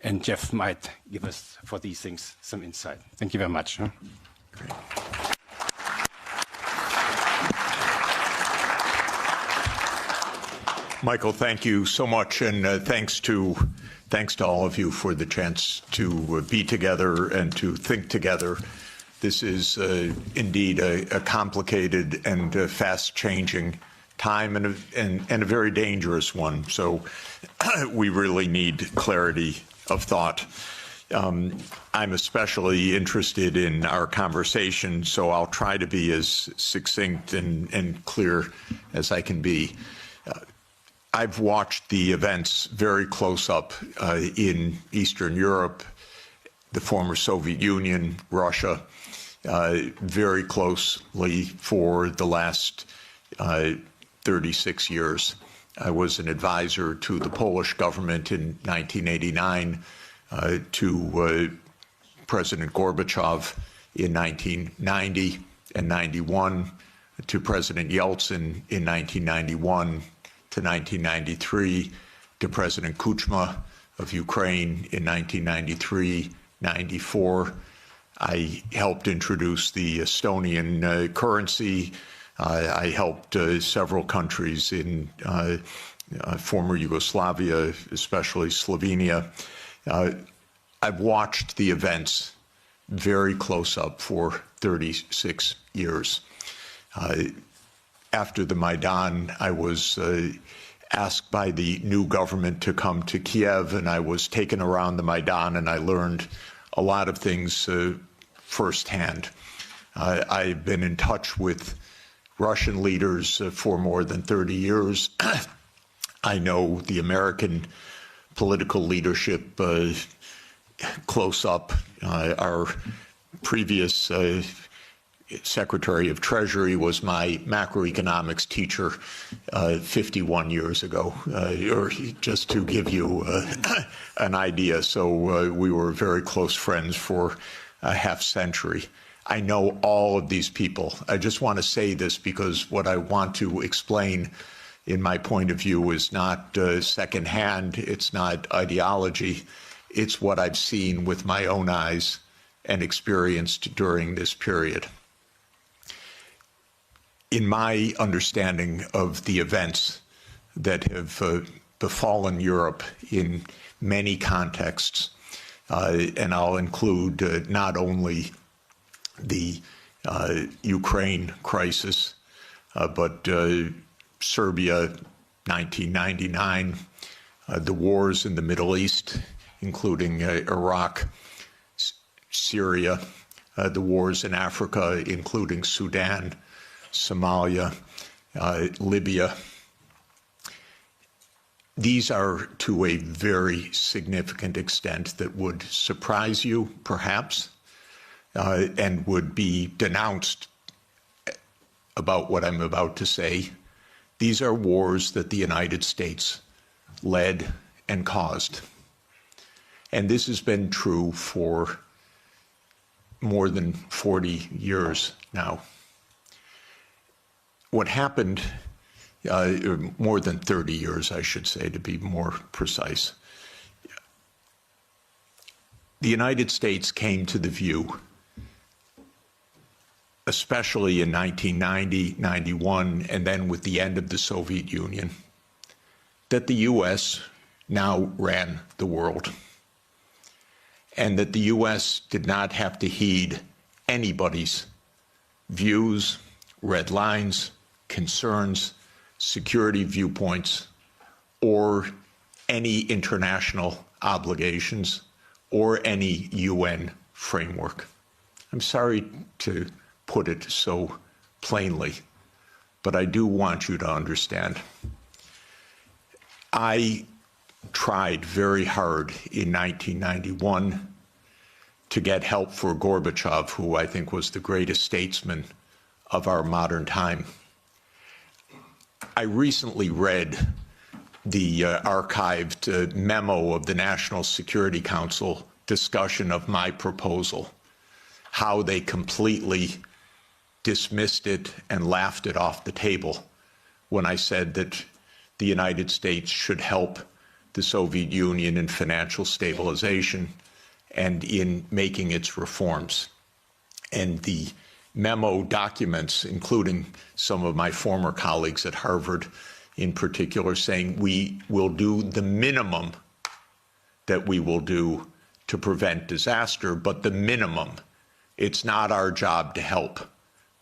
And Jeff might give us, for these things, some insight. Thank you very much. Great. Michael, thank you so much, and thanks to all of you for the chance to be together and to think together. This is indeed a complicated and fast-changing time, and a very dangerous one. So we really need clarity of thought. I'm especially interested in our conversation, so I'll try to be as succinct and clear as I can be. I've watched the events very close up in Eastern Europe, the former Soviet Union, Russia, very closely for the last 36 years. I was an advisor to the Polish government in 1989, to President Gorbachev in 1990 and 91, to President Yeltsin in 1991 to 1993, to President Kuchma of Ukraine in 1993-94. I helped introduce the Estonian currency. I helped several countries in former Yugoslavia, especially Slovenia. I've watched the events very close up for 36 years. After the Maidan, I was asked by the new government to come to Kiev, and I was taken around the Maidan, and I learned a lot of things firsthand. I've been in touch with Russian leaders for more than 30 years. I know the American political leadership close up. Our previous Secretary of Treasury was my macroeconomics teacher 51 years ago, or just to give you an idea. So we were very close friends for a half century. I know all of these people. I just want to say this because what I want to explain in my point of view is not secondhand, it's not ideology, it's what I've seen with my own eyes and experienced during this period. In my understanding of the events that have befallen Europe in many contexts, and I'll include not only the Ukraine crisis, but Serbia, 1999, the wars in the Middle East, including Iraq, Syria, the wars in Africa, including Sudan, Somalia, Libya. These are to a very significant extent that would surprise you, perhaps, and would be denounced about what I'm about to say. These are wars that the United States led and caused. And this has been true for more than 40 years now. What happened, more than 30 years, I should say, to be more precise. The United States came to the view, especially in 1990, 91, and then with the end of the Soviet Union, that the U.S. now ran the world, and that the U.S. did not have to heed anybody's views, red lines, concerns, security viewpoints, or any international obligations, or any UN framework. I'm sorry to put it so plainly, but I do want you to understand. I tried very hard in 1991 to get help for Gorbachev, who I think was the greatest statesman of our modern time. I recently read the archived memo of the National Security Council discussion of my proposal, how they completely dismissed it and laughed it off the table when I said that the United States should help the Soviet Union in financial stabilization and in making its reforms. And the memo documents, including some of my former colleagues at Harvard in particular, saying we will do the minimum that we will do to prevent disaster, but the minimum. It's not our job to help.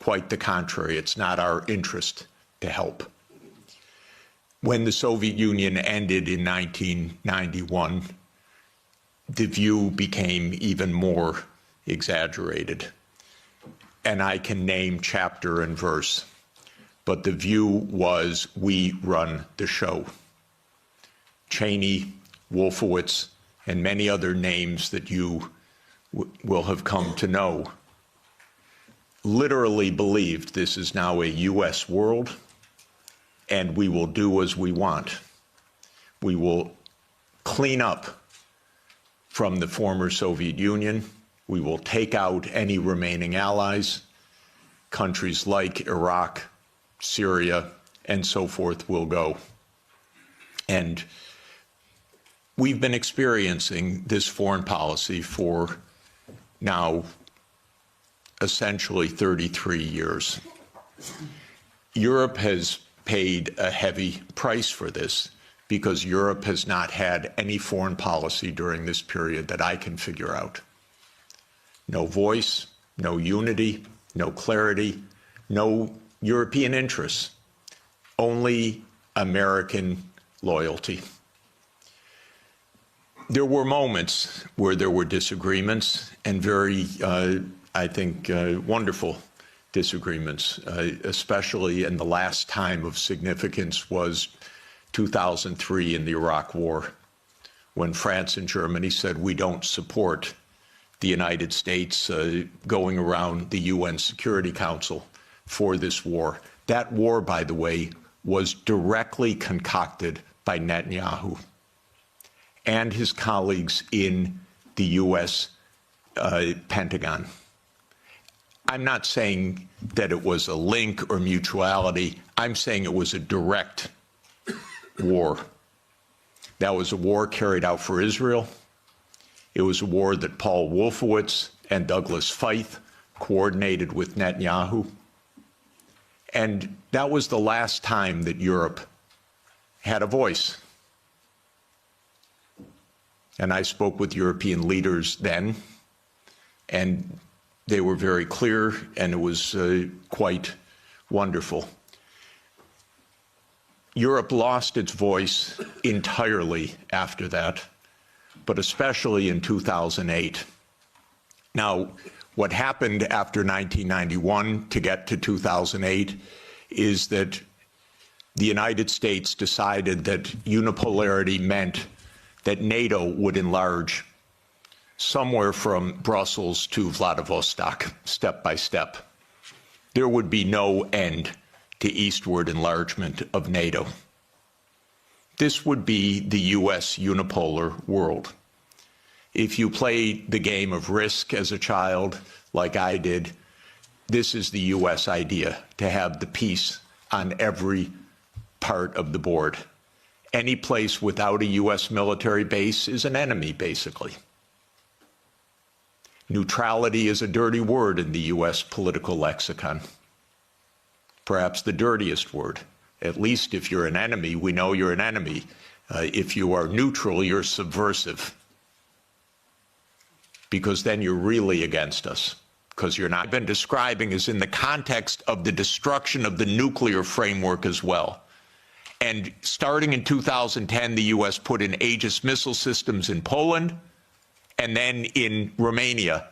Quite the contrary, it's not our interest to help. When the Soviet Union ended in 1991, the view became even more exaggerated. And I can name chapter and verse, but the view was we run the show. Cheney, Wolfowitz, and many other names that you will have come to know literally believed this is now a U.S. world, and we will do as we want. We will clean up from the former Soviet Union. We will take out any remaining allies. Countries like Iraq, Syria, and so forth will go. And we've been experiencing this foreign policy for now essentially 33 years. Europe has paid a heavy price for this because Europe has not had any foreign policy during this period that I can figure out. No voice, no unity, no clarity, no European interests, only American loyalty. There were moments where there were disagreements, and very, I think, wonderful disagreements, especially in the last time of significance was 2003 in the Iraq War, when France and Germany said we don't support the United States going around the UN Security Council for this war. That war, by the way, was directly concocted by Netanyahu and his colleagues in the U.S. Pentagon. I'm not saying that it was a link or mutuality. I'm saying it was a direct war. That was a war carried out for Israel. It was a war that Paul Wolfowitz and Douglas Feith coordinated with Netanyahu. And that was the last time that Europe had a voice. And I spoke with European leaders then, and they were very clear, and it was quite wonderful. Europe lost its voice entirely after that, but especially in 2008. Now, what happened after 1991 to get to 2008 is that the United States decided that unipolarity meant that NATO would enlarge somewhere from Brussels to Vladivostok, step by step. There would be no end to eastward enlargement of NATO. This would be the U.S. unipolar world. If you played the game of Risk as a child, like I did, this is the U.S. idea, to have the peace on every part of the board. Any place without a U.S. military base is an enemy, basically. Neutrality is a dirty word in the U.S. political lexicon. Perhaps the dirtiest word. At least if you're an enemy, we know you're an enemy. If you are neutral, you're subversive. Because then you're really against us. Because you're not. I've been describing is in the context of the destruction of the nuclear framework as well. And starting in 2010, the U.S. put in Aegis missile systems in Poland and then in Romania.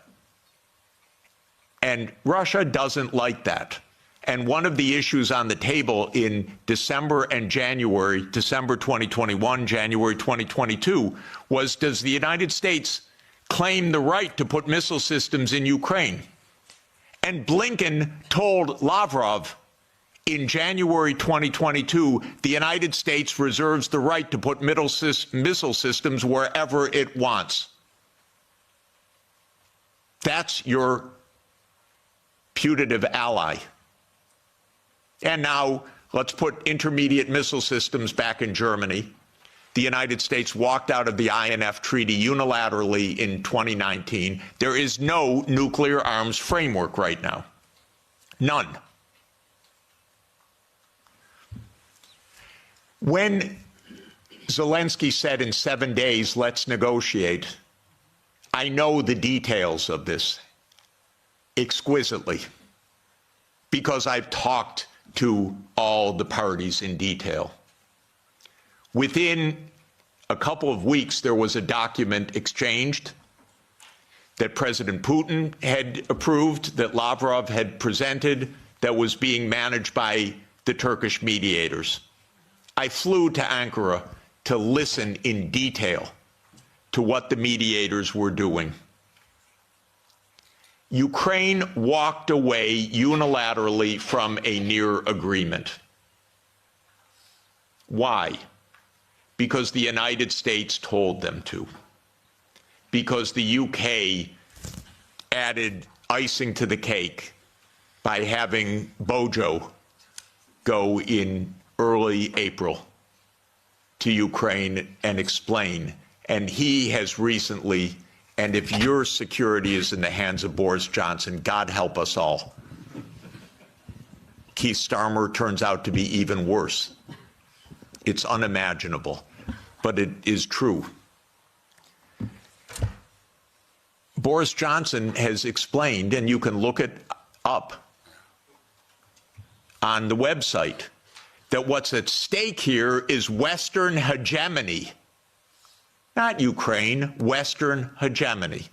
And Russia doesn't like that. And one of the issues on the table in December and January, December 2021, January 2022, was, does the United States claim the right to put missile systems in Ukraine? And Blinken told Lavrov in January 2022, the United States reserves the right to put missile systems wherever it wants. That's your putative ally. And now let's put intermediate missile systems back in Germany. The United States walked out of the INF Treaty unilaterally in 2019. There is no nuclear arms framework right now. None. When Zelensky said in 7 days, let's negotiate, I know the details of this exquisitely because I've talked to all the parties in detail. Within a couple of weeks, there was a document exchanged that President Putin had approved, that Lavrov had presented, that was being managed by the Turkish mediators. I flew to Ankara to listen in detail to what the mediators were doing. Ukraine walked away unilaterally from a near agreement. Why? Because the United States told them to. Because the UK added icing to the cake by having Bojo go in early April to Ukraine and explain. And he has recently, and if your security is in the hands of Boris Johnson, God help us all. Keith Starmer turns out to be even worse. It's unimaginable, but it is true. Boris Johnson has explained, and you can look it up on the website, that what's at stake here is Western hegemony. Not Ukraine, Western hegemony.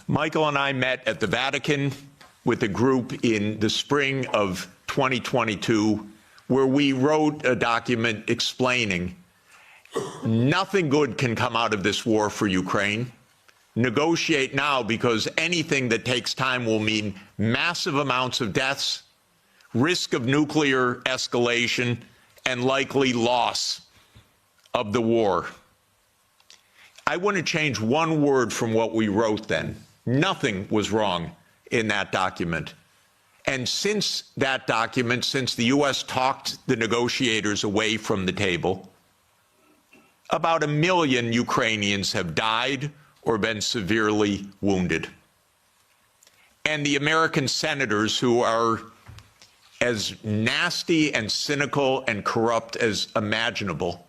Michael and I met at the Vatican with a group in the spring of 2022, where we wrote a document explaining nothing good can come out of this war for Ukraine. negotiate now, because anything that takes time will mean massive amounts of deaths, risk of nuclear escalation, and likely loss of the war. I want to change one word from what we wrote then. Nothing was wrong in that document. And since that document, since the U.S. talked the negotiators away from the table, about 1 million Ukrainians have died or been severely wounded. And the American senators, who are as nasty and cynical and corrupt as imaginable,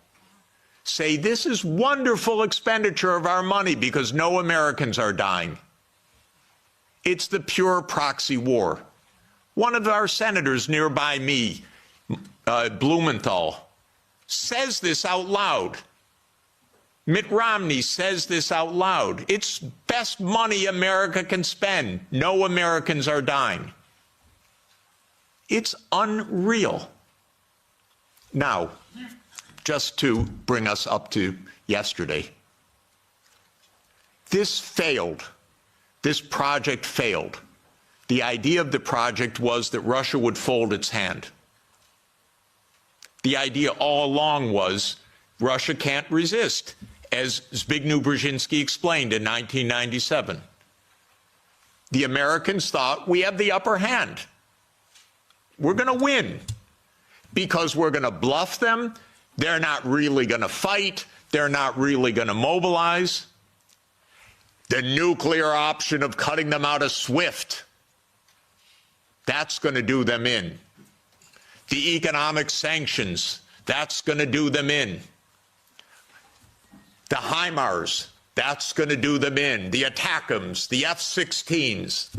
say this is wonderful expenditure of our money because no Americans are dying. It's the pure proxy war. One of our senators nearby me, Blumenthal, says this out loud. Mitt Romney says this out loud. It's best money America can spend. No Americans are dying. It's unreal. Now, just to bring us up to yesterday, this failed. This project failed. The idea of the project was that Russia would fold its hand. The idea all along was Russia can't resist, as Zbigniew Brzezinski explained in 1997. The Americans thought we have the upper hand. We're going to win because we're going to bluff them. They're not really going to fight. They're not really going to mobilize. The nuclear option of cutting them out of SWIFT, that's going to do them in. The economic sanctions, that's going to do them in. The HIMARS, that's going to do them in. The ATACMS, the F-16s.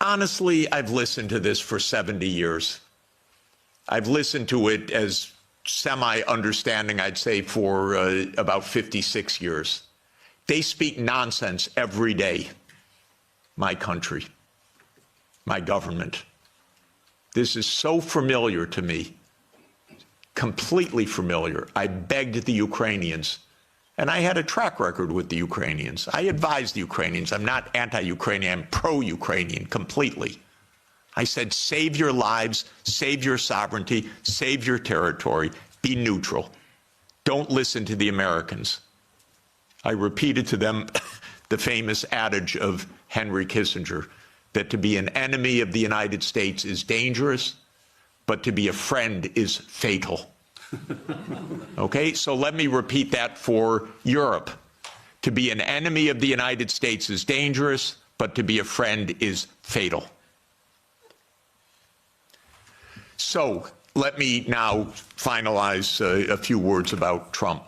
Honestly, I've listened to this for 70 years. I've listened to it as semi-understanding, I'd say, for about 56 years. They speak nonsense every day. My country, my government. This is so familiar to me, completely familiar. I begged the Ukrainians, and I had a track record with the Ukrainians. I advised the Ukrainians. I'm not anti-Ukrainian, I'm pro-Ukrainian completely. I said, save your lives, save your sovereignty, save your territory, be neutral. Don't listen to the Americans. I repeated to them the famous adage of Henry Kissinger, that to be an enemy of the United States is dangerous, but to be a friend is fatal. Okay, so let me repeat that for Europe. To be an enemy of the United States is dangerous, but to be a friend is fatal. So let me now finalize a few words about Trump.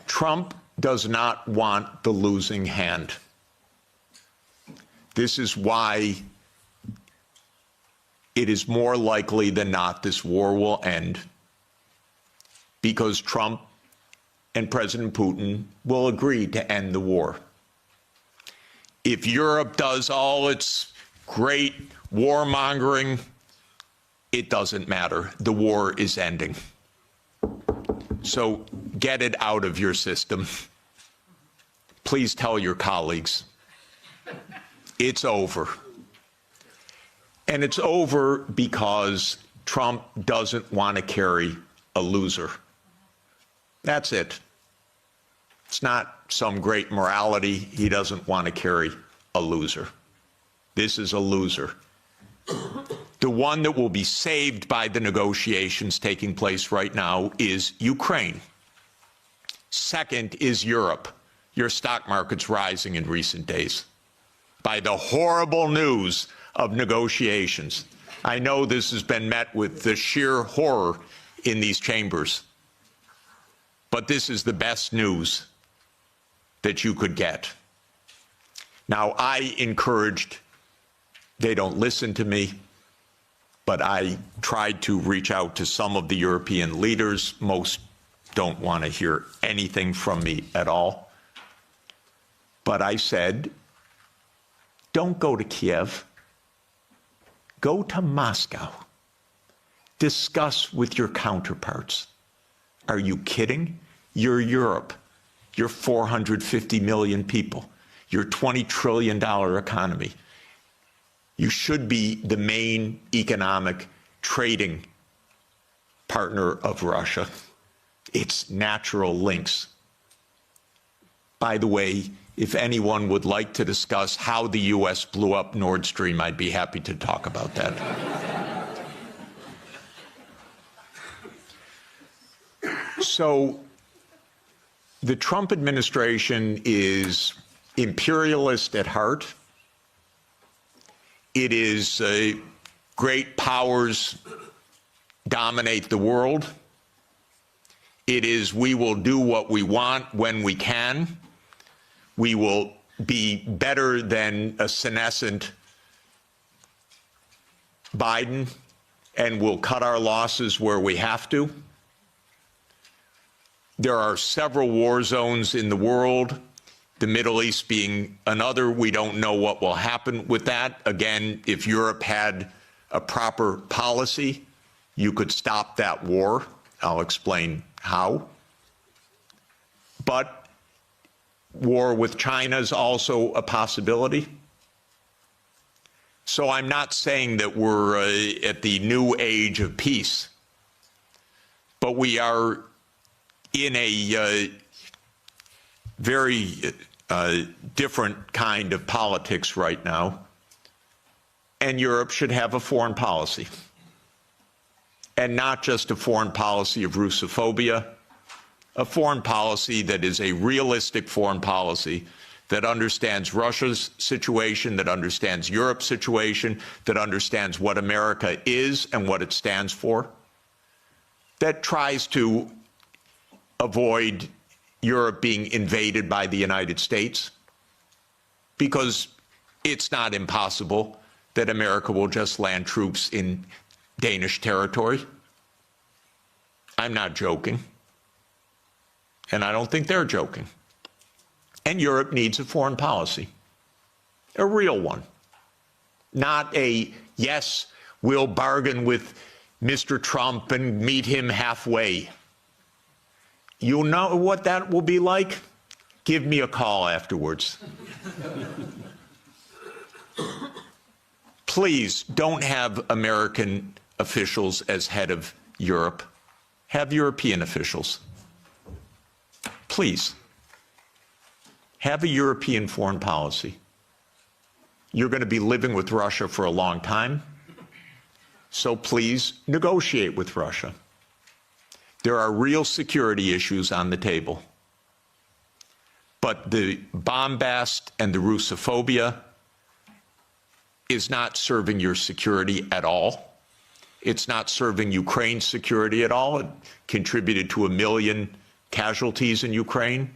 Trump does not want the losing hand. This is why it is more likely than not this war will end, because Trump and President Putin will agree to end the war. If Europe does all its great warmongering, it doesn't matter. The war is ending. So get it out of your system. Please tell your colleagues. It's over. And it's over because Trump doesn't want to carry a loser. That's it. It's not some great morality. He doesn't want to carry a loser. This is a loser. The one that will be saved by the negotiations taking place right now is Ukraine. Second is Europe. Your stock market's rising in recent days by the horrible news of negotiations. I know this has been met with the sheer horror in these chambers, but this is the best news that you could get. Now, I encouraged, they don't listen to me, but I tried to reach out to some of the European leaders. Most don't want to hear anything from me at all. But I said, don't go to Kiev. Go to Moscow. Discuss with your counterparts. Are you kidding? You're Europe. You're 450 million people. You're a $20 trillion economy. You should be the main economic trading partner of Russia. It's natural links. By the way, if anyone would like to discuss how the US blew up Nord Stream, I'd be happy to talk about that. So the Trump administration is imperialist at heart. It is great powers dominate the world. It is we will do what we want when we can. We will be better than a senescent Biden, and we'll cut our losses where we have to. There are several war zones in the world, the Middle East being another. We don't know what will happen with that. Again, if Europe had a proper policy, you could stop that war. I'll explain how. But war with China is also a possibility. So I'm not saying that we're at the new age of peace, but we are in a very different kind of politics right now, and Europe should have a foreign policy, and not just a foreign policy of Russophobia, a foreign policy that is a realistic foreign policy that understands Russia's situation, that understands Europe's situation, that understands what America is and what it stands for, that tries to avoid Europe being invaded by the United States, because it's not impossible that America will just land troops in Danish territory. I'm not joking. And I don't think they're joking. And Europe needs a foreign policy, a real one. Not a, yes, we'll bargain with Mr. Trump and meet him halfway. You'll know what that will be like? Give me a call afterwards. Please don't have American officials as head of Europe. Have European officials. Please. Have a European foreign policy. You're going to be living with Russia for a long time, so please negotiate with Russia. There are real security issues on the table. But the bombast and the Russophobia is not serving your security at all. It's not serving Ukraine's security at all. It contributed to 1 million casualties in Ukraine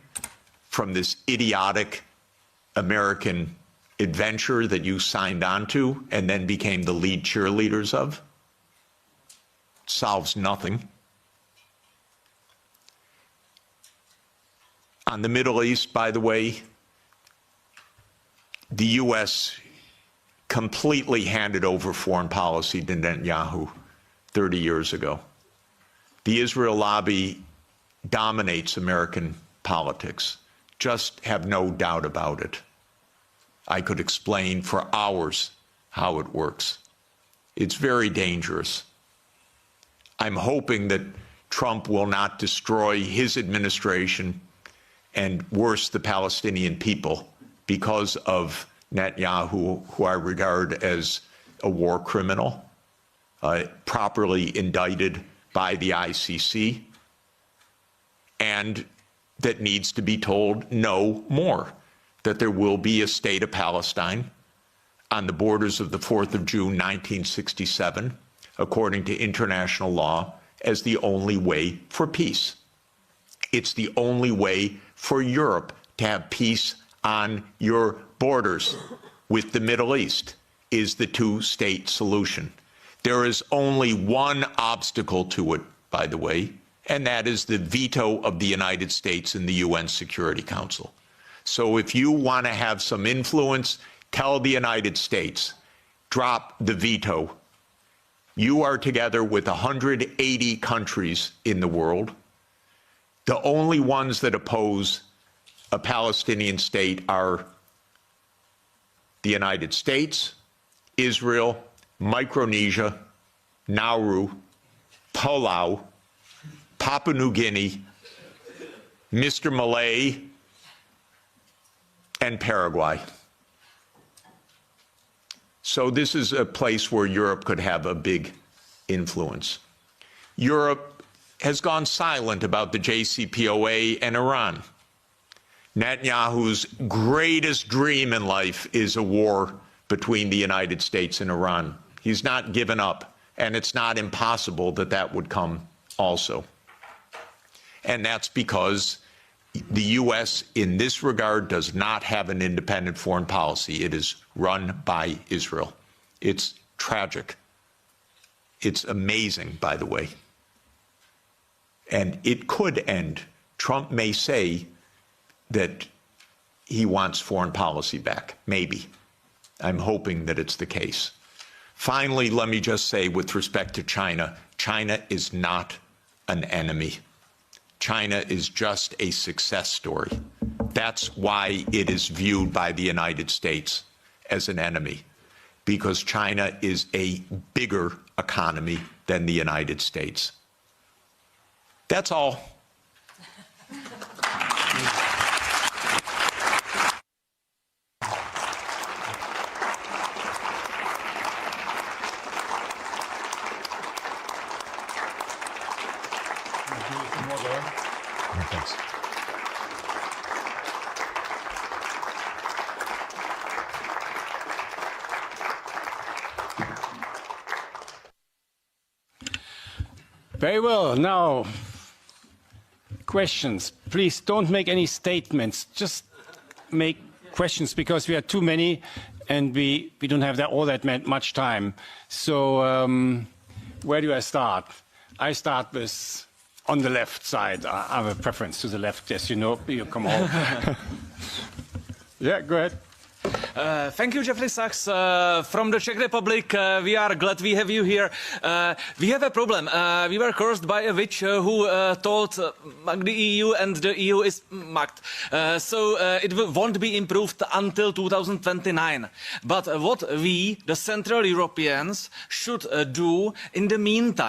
from this idiotic American adventure that you signed on to and then became the lead cheerleaders of. It solves nothing. On the Middle East, by the way, the U.S. completely handed over foreign policy to Netanyahu 30 years ago. The Israel lobby dominates American politics. Just have no doubt about it. I could explain for hours how it works. It's very dangerous. I'm hoping that Trump will not destroy his administration and worse, the Palestinian people, because of Netanyahu, who I regard as a war criminal, properly indicted by the ICC, and that needs to be told no more, that there will be a state of Palestine on the borders of the 4th of June, 1967, according to international law, as the only way for peace. It's the only way for Europe to have peace on your borders with the Middle East, is the two-state solution. There is only one obstacle to it, by the way, and that is the veto of the United States in the UN Security Council. So if you want to have some influence, tell the United States, drop the veto. You are together with 180 countries in the world. The only ones that oppose a Palestinian state are the United States, Israel, Micronesia, Nauru, Palau, Papua New Guinea, Mr. Malay, and Paraguay. So this is a place where Europe could have a big influence. Europe has gone silent about the JCPOA and Iran. Netanyahu's greatest dream in life is a war between the United States and Iran. He's not given up, and it's not impossible that that would come also. And that's because the U.S. in this regard does not have an independent foreign policy. It is run by Israel. It's tragic. It's amazing, by the way. And it could end. Trump may say that he wants foreign policy back. Maybe. I'm hoping that it's the case. Finally, let me just say with respect to China, China is not an enemy. China is just a success story. That's why it is viewed by the United States as an enemy, because China is a bigger economy than the United States. That's all. Very well. Now, questions. Please don't make any statements. Just make questions, because we are too many and we don't have all that much time. So where do I start? I start with on the left side. I have a preference to the left, as you know. You come all. Yeah, go ahead. Thank you, Jeffrey Sachs. From the Czech Republic, we are glad we have you here. We have a problem. We were cursed by a witch who told the EU, and the EU is mugged. So it won't be improved until 2029. But what we, the Central Europeans, should do in the meantime,